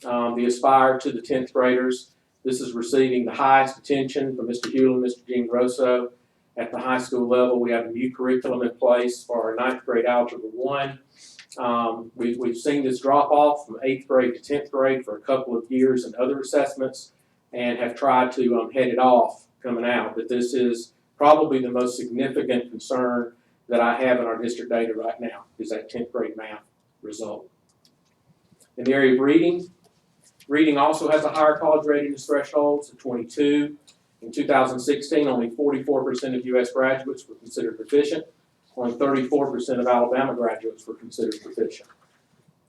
[SPEAKER 14] the Aspire to the 10th graders. This is receiving the highest attention from Mr. Hewlin, Mr. Gene Grosso. At the high school level, we have a new curriculum in place for our 9th grade Algebra 1. We've seen this drop off from 8th grade to 10th grade for a couple of years in other assessments and have tried to head it off coming out. But this is probably the most significant concern that I have in our district data right now, is that 10th grade math result. In the area of reading, reading also has a higher college readiness threshold, so 22. In 2016, only 44% of U.S. graduates were considered proficient. Only 34% of Alabama graduates were considered proficient.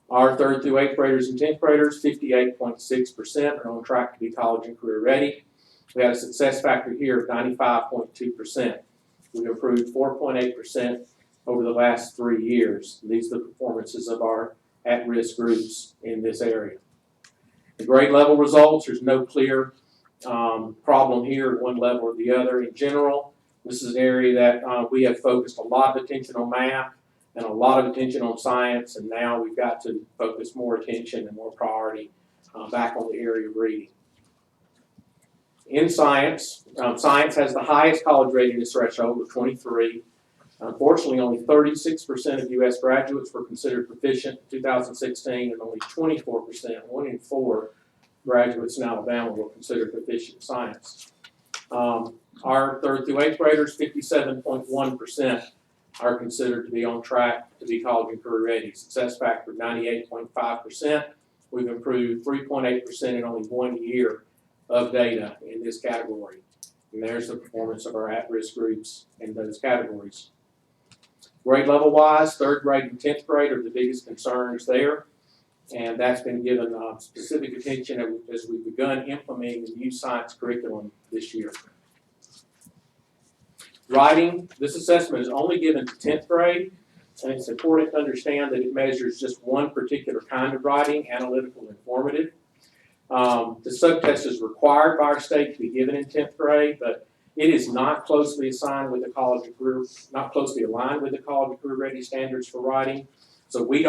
[SPEAKER 14] Our 3rd through 8th graders and 10th graders, 58.6% are on track to be college and career ready. We had a success factor here of 95.2%. We've improved 4.8% over the last 3 years. These are the performances of our at-risk groups in this area. The grade level results, there's no clear problem here at one level or the other. In general, this is an area that we have focused a lot of attention on math and a lot of attention on science, and now we've got to focus more attention and more priority back on the area of reading. In science, science has the highest college readiness threshold of 23. Unfortunately, only 36% of U.S. graduates were considered proficient in 2016, and only 24%, 1 in 4 graduates in Alabama were considered proficient in science. Our 3rd through 8th graders, 57.1% are considered to be on track to be college and career ready. Success factor 98.5%. We've improved 3.8% in only 1 year of data in this category. And there's the performance of our at-risk groups in those categories. Grade level wise, 3rd grade and 10th grade are the biggest concerns there. And that's been given specific attention as we've begun implementing the new science curriculum this year. Writing, this assessment is only given to 10th grade, and it's important to understand that it measures just one particular kind of writing, analytical and formative. The subtest is required by our state to be given in 10th grade, but it is not closely assigned with the college and career, not closely aligned with the college and career ready standards for writing. So we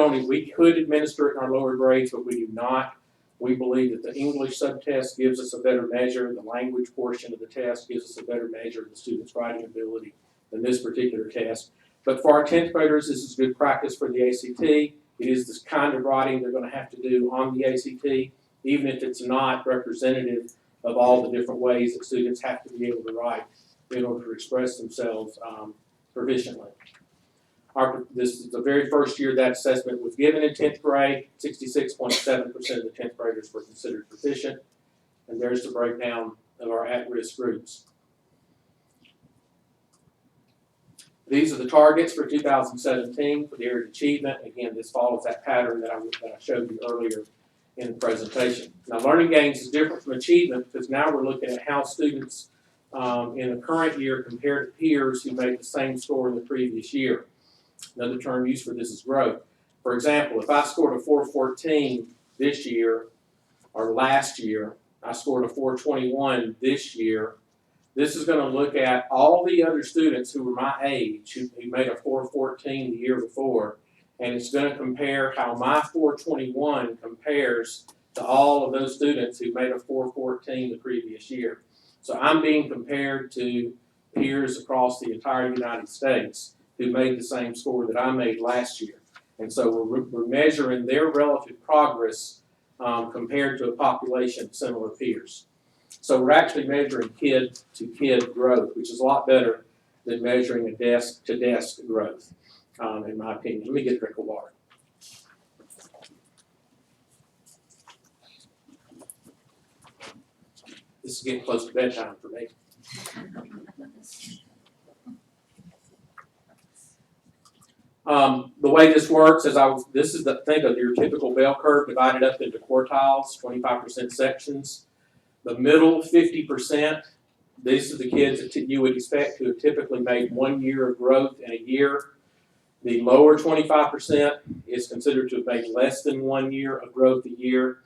[SPEAKER 14] could administer it in our lower grades, but we do not. We believe that the English subtest gives us a better measure, the language portion of the test gives us a better measure of the student's writing ability than this particular test. But for our 10th graders, this is good practice for the ACT. It is this kind of writing they're going to have to do on the ACT, even if it's not representative of all the different ways that students have to be able to write in order to express themselves proficiently. This is the very first year that assessment was given in 10th grade. 66.7% of the 10th graders were considered proficient. And there's the breakdown of our at-risk groups. These are the targets for 2017 for the area of achievement. Again, this follows that pattern that I showed you earlier in the presentation. Now, learning gains is different from achievement because now we're looking at how students in the current year compare to peers who made the same score in the previous year. Another term used for this is growth. For example, if I scored a 414 this year, or last year, I scored a 421 this year, this is going to look at all the other students who were my age, who made a 414 the year before, and it's going to compare how my 421 compares to all of those students who made a 414 the previous year. So I'm being compared to peers across the entire United States who made the same score that I made last year. And so we're measuring their relative progress compared to a population of similar peers. So we're actually measuring kid-to-kid growth, which is a lot better than measuring a desk-to-desk growth, in my opinion. Let me get a drink of water. This is getting close to bedtime for me. The way this works is this is think of your typical bell curve divided up into quartiles, 25% sections. The middle 50%, these are the kids that you would expect to have typically made 1 year of growth in a year. The lower 25% is considered to have made less than 1 year of growth a year.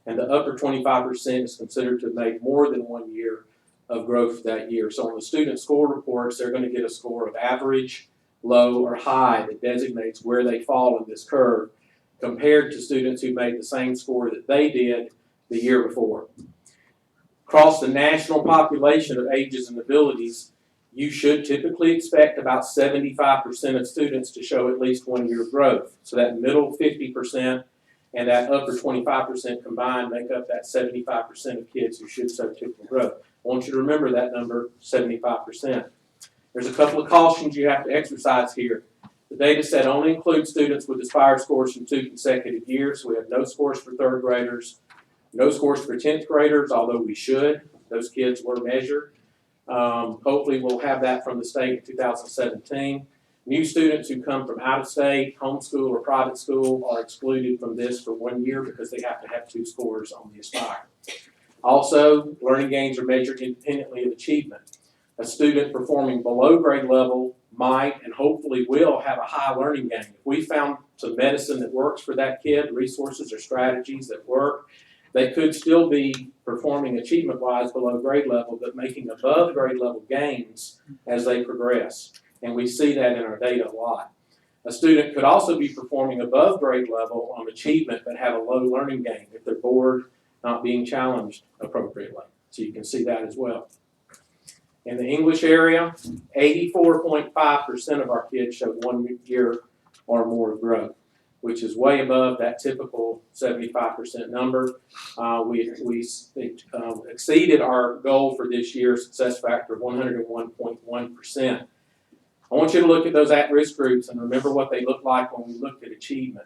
[SPEAKER 14] And the upper 25% is considered to have made more than 1 year of growth that year. So on the student score reports, they're going to get a score of average, low, or high that designates where they fall in this curve compared to students who made the same score that they did the year before. Across the national population of ages and abilities, you should typically expect about 75% of students to show at least 1 year of growth. So that middle 50% and that upper 25% combined make up that 75% of kids who should show typical growth. I want you to remember that number, 75%. There's a couple of cautions you have to exercise here. The data set only includes students with Aspire scores from 2 consecutive years. So we have no scores for 3rd graders, no scores for 10th graders, although we should. Those kids were measured. Hopefully we'll have that from the state in 2017. New students who come from out of state, homeschool, or private school are excluded from this for 1 year because they have to have 2 scores on the Aspire. Also, learning gains are measured independently of achievement. A student performing below grade level might and hopefully will have a high learning gain. If we found some medicine that works for that kid, resources or strategies that work, they could still be performing achievement-wise below grade level, but making above grade level gains as they progress. And we see that in our data a lot. A student could also be performing above grade level on achievement but have a low learning gain if they're bored, not being challenged appropriately. So you can see that as well. In the English area, 84.5% of our kids showed 1 year or more of growth, which is way above that typical 75% number. We exceeded our goal for this year, success factor of 101.1%. I want you to look at those at-risk groups and remember what they look like when we looked at achievement.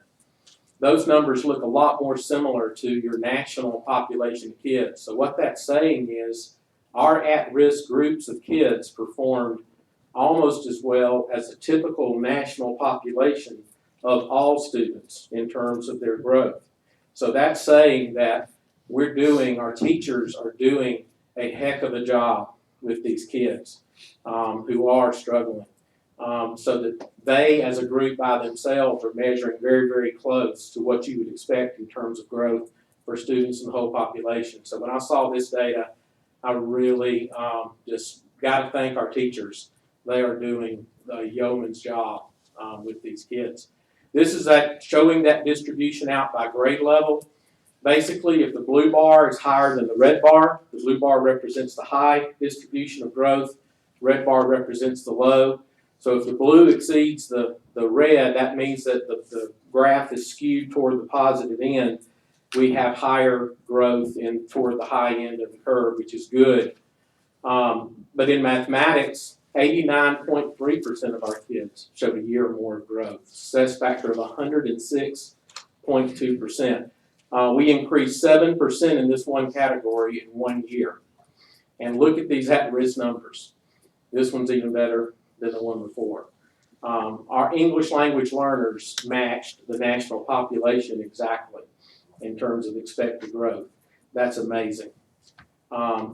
[SPEAKER 14] Those numbers look a lot more similar to your national population of kids. So what that's saying is Our at-risk groups of kids performed almost as well as a typical national population of all students in terms of their growth. So that's saying that our teachers are doing a heck of a job with these kids who are struggling. So that they, as a group by themselves, are measuring very, very close to what you would expect in terms of growth for students in the whole population. So when I saw this data, I really just got to thank our teachers. They are doing the yeoman's job with these kids. This is showing that distribution out by grade level. Basically, if the blue bar is higher than the red bar, the blue bar represents the high distribution of growth, red bar represents the low. So if the blue exceeds the red, that means that the graph is skewed toward the positive end. We have higher growth toward the high end of the curve, which is good. But in mathematics, 89.3% of our kids showed a year or more of growth. Success factor of 106.2%. We increased 7% in this one category in 1 year. And look at these at-risk numbers. This one's even better than the one before. Our English language learners matched the national population exactly in terms of expected growth. That's amazing.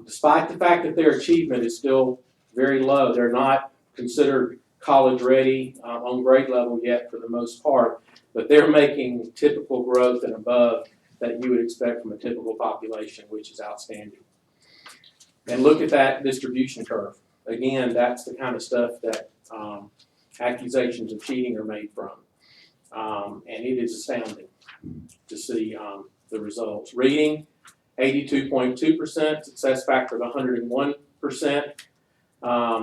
[SPEAKER 14] Despite the fact that their achievement is still very low, they're not considered college ready on grade level yet for the most part, but they're making typical growth and above that you would expect from a typical population, which is outstanding. And look at that distribution curve. Again, that's the kind of stuff that accusations of cheating are made from. And it is astounding to see the results. Reading, 82.2%, success factor of 101%.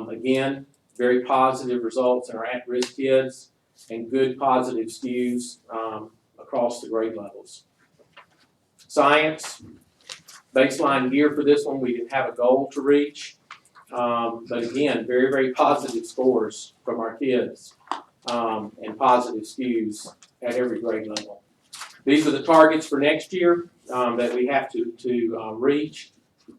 [SPEAKER 14] Again, very positive results in our at-risk kids and good positive skews across the grade levels. Science, baseline year for this one, we didn't have a goal to reach. But again, very, very positive scores from our kids and positive skews at every grade level. These are the targets for next year that we have to reach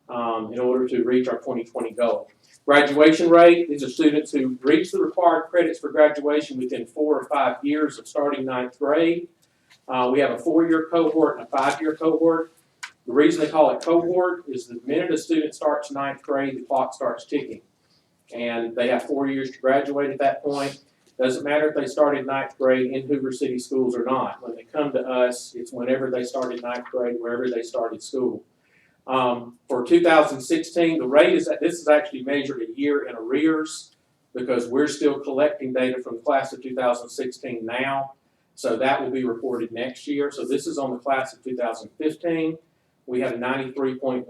[SPEAKER 14] in order to reach our 2020 goal. Graduation rate, these are students who reach the required credits for graduation within 4 or 5 years of starting 9th grade. We have a 4-year cohort and a 5-year cohort. The reason they call it cohort is the minute a student starts 9th grade, the clock starts ticking. And they have 4 years to graduate at that point. Doesn't matter if they started 9th grade in Hoover City Schools or not. When they come to us, it's whenever they started 9th grade, wherever they started school. For 2016, the rate is that this is actually measured a year in arrears because we're still collecting data from the class of 2016 now. So that will be reported next year. So this is on the class of 2015. We have a 93.1%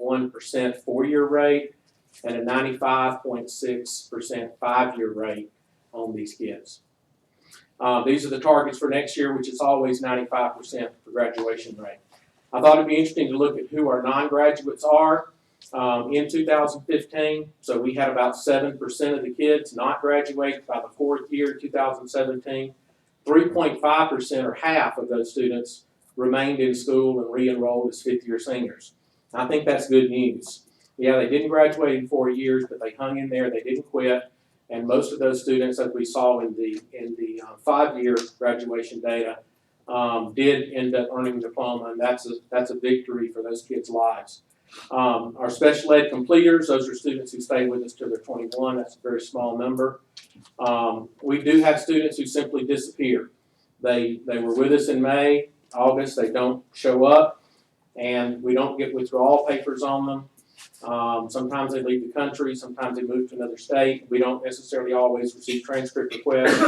[SPEAKER 14] 4-year rate and a 95.6% 5-year rate on these kids. These are the targets for next year, which is always 95% for graduation rate. I thought it'd be interesting to look at who our non-graduates are in 2015. So we had about 7% of the kids not graduate by the 4th year, 2017. 3.5% or half of those students remained in school and re-enrolled as 5th-year seniors. I think that's good news. Yeah, they didn't graduate in 4 years, but they hung in there, they didn't quit, and most of those students, as we saw in the 5-year graduation data, did end up earning a diploma, and that's a victory for those kids' lives. Our special ed completers, those are students who stay with us till they're 21. That's a very small number. We do have students who simply disappear. They were with us in May, August, they don't show up, and we don't get withdrawal papers on them. Sometimes they leave the country, sometimes they move to another state. We don't necessarily always receive transcript requests,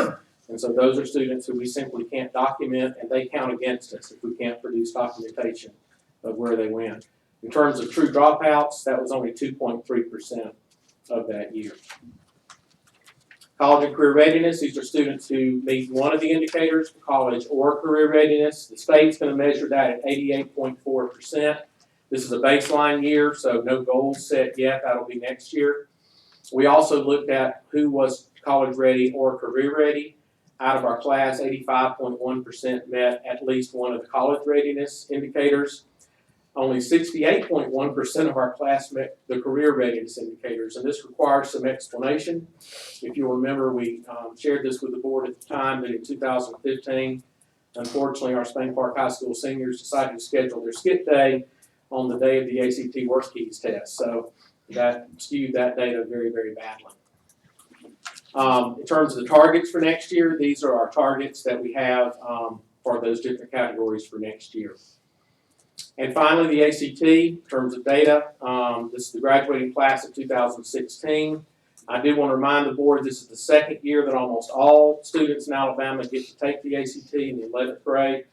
[SPEAKER 14] and so those are students who we simply can't document, and they count against us if we can't produce documentation of where they went. In terms of true dropouts, that was only 2.3% of that year. College and career readiness, these are students who meet one of the indicators for college or career readiness. The state's going to measure that at 88.4%. This is a baseline year, so no goals set yet. That'll be next year. We also looked at who was college ready or career ready. Out of our class, 85.1% met at least one of the college readiness indicators. Only 68.1% of our class met the career readiness indicators, and this requires some explanation. If you'll remember, we shared this with the board at the time that in 2015, unfortunately, our Spain Park High School seniors decided to schedule their skip day on the day of the ACT Work Keys test. So that skewed that data very, very badly. In terms of the targets for next year, these are our targets that we have for those different categories for next year. And finally, the ACT, in terms of data, this is the graduating class of 2016. I do want to remind the board this is the second year that almost all students in Alabama get to take the ACT in the 11th grade.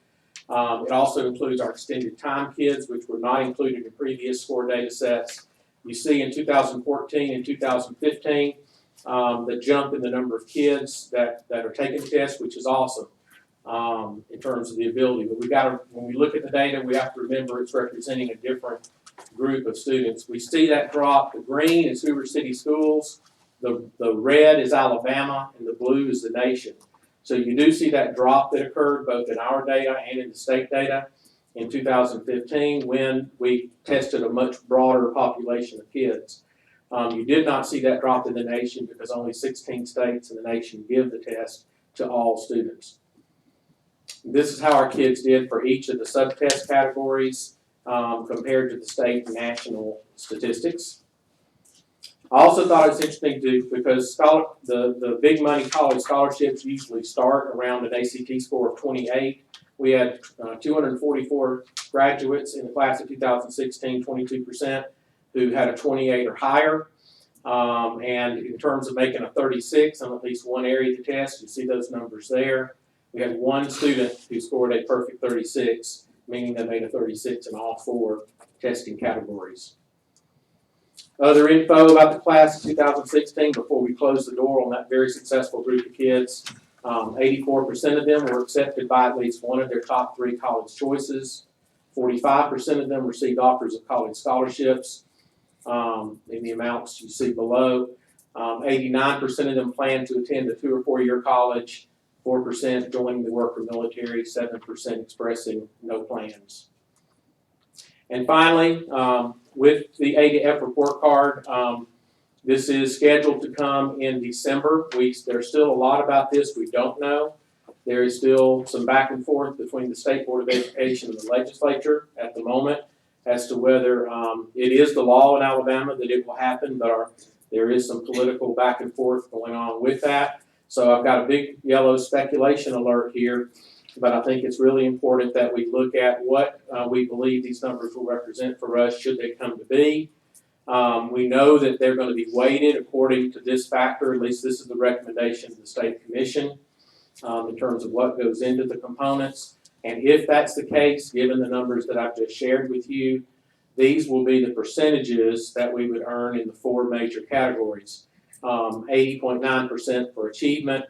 [SPEAKER 14] It also includes our extended time kids, which were not included in previous score data sets. You see in 2014 and 2015, the jump in the number of kids that are taking tests, which is awesome in terms of the ability. But when we look at the data, we have to remember it's representing a different group of students. We see that drop. The green is Hoover City Schools, the red is Alabama, and the blue is the nation. So you do see that drop that occurred both in our data and in the state data in 2015 when we tested a much broader population of kids. You did not see that drop in the nation because only 16 states in the nation give the test to all students. This is how our kids did for each of the subtest categories compared to the state and national statistics. I also thought it was interesting because the big money college scholarships usually start around an ACT score of 28. We had 244 graduates in the class of 2016, 22%, who had a 28 or higher. And in terms of making a 36 on at least one area of the test, you see those numbers there. We had one student who scored a perfect 36, meaning they made a 36 in all 4 testing categories. Other info about the class of 2016 before we close the door on that very successful group of kids. 84% of them were accepted by at least one of their top 3 college choices. 45% of them received offers of college scholarships in the amounts you see below. 89% of them plan to attend a 2 or 4 year college. 4% joining the work or military. 7% expressing no plans. And finally, with the A to F report card, this is scheduled to come in December. There's still a lot about this we don't know. There is still some back and forth between the State Board of Education and the legislature at the moment as to whether it is the law in Alabama that it will happen, but there is some political back and forth going on with that. So I've got a big yellow speculation alert here, but I think it's really important that we look at what we believe these numbers will represent for us should they come to be. We know that they're going to be weighted according to this factor, at least this is the recommendation of the State Commission in terms of what goes into the components. And if that's the case, given the numbers that I've just shared with you, these will be the percentages that we would earn in the 4 major categories. 80.9% for achievement,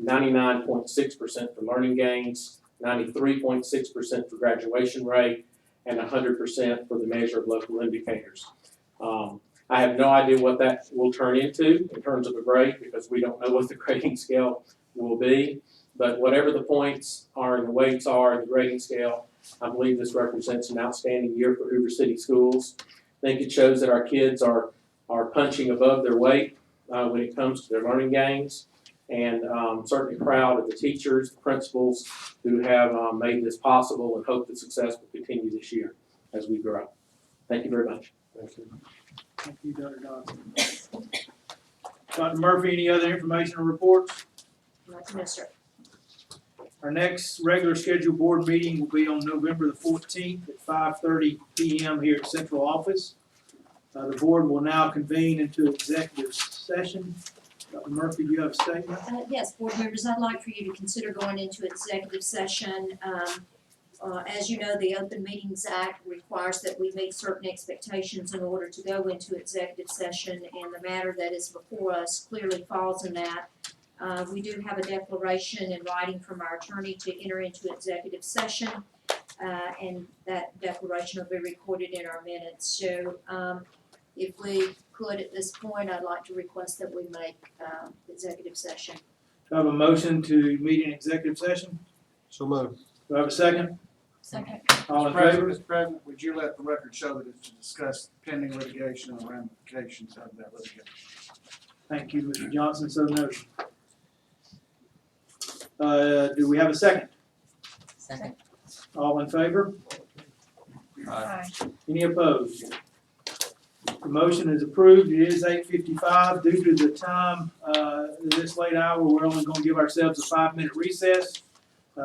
[SPEAKER 14] 99.6% for learning gains, 93.6% for graduation rate, and 100% for the measure of local indicators. I have no idea what that will turn into in terms of a grade because we don't know what the grading scale will be. But whatever the points are and the weights are in the grading scale, I believe this represents an outstanding year for Hoover City Schools. I think it shows that our kids are punching above their weight when it comes to their learning gains. And certainly proud of the teachers, the principals who have made this possible and hope that success will continue this year as we grow. Thank you very much.
[SPEAKER 3] Thank you.
[SPEAKER 1] Thank you, Dr. Dodson. Dr. Murphy, any other information or reports?
[SPEAKER 12] No, sir.
[SPEAKER 1] Our next regular scheduled board meeting will be on November the 14th at 5:30 p.m. here at Central Office. The board will now convene into executive session. Dr. Murphy, do you have a statement?
[SPEAKER 12] Yes, board members, I'd like for you to consider going into executive session. As you know, the Open Meetings Act requires that we meet certain expectations in order to go into executive session, and the matter that is before us clearly falls in that. We do have a declaration in writing from our attorney to enter into executive session, and that declaration will be recorded in our minutes. So if we could at this point, I'd like to request that we make executive session.
[SPEAKER 1] Do I have a motion to meet in executive session?
[SPEAKER 3] So moved.
[SPEAKER 1] Do I have a second?
[SPEAKER 11] Second.
[SPEAKER 1] All in
[SPEAKER 13] Mr.
[SPEAKER 1] favor?
[SPEAKER 13] President, would you let the record show that it's to discuss pending litigation and ramifications of that litigation?
[SPEAKER 1] Thank you, Mr. Johnson, so noted. Do we have a second?
[SPEAKER 15] Second.
[SPEAKER 1] All in favor?
[SPEAKER 11] Aye.
[SPEAKER 1] Any opposed? The motion is approved. It is 8:55. Due to the time, this late hour, we're only gonna give ourselves a 5-minute recess.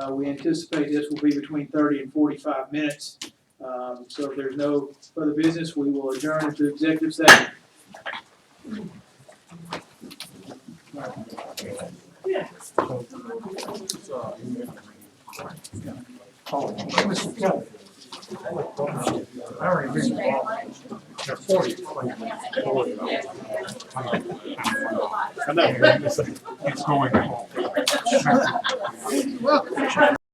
[SPEAKER 1] We anticipate this will be between 30 and 45 minutes. So if there's no further business, we will adjourn into executive session.
[SPEAKER 13] I already read They're 40. I know. It's going.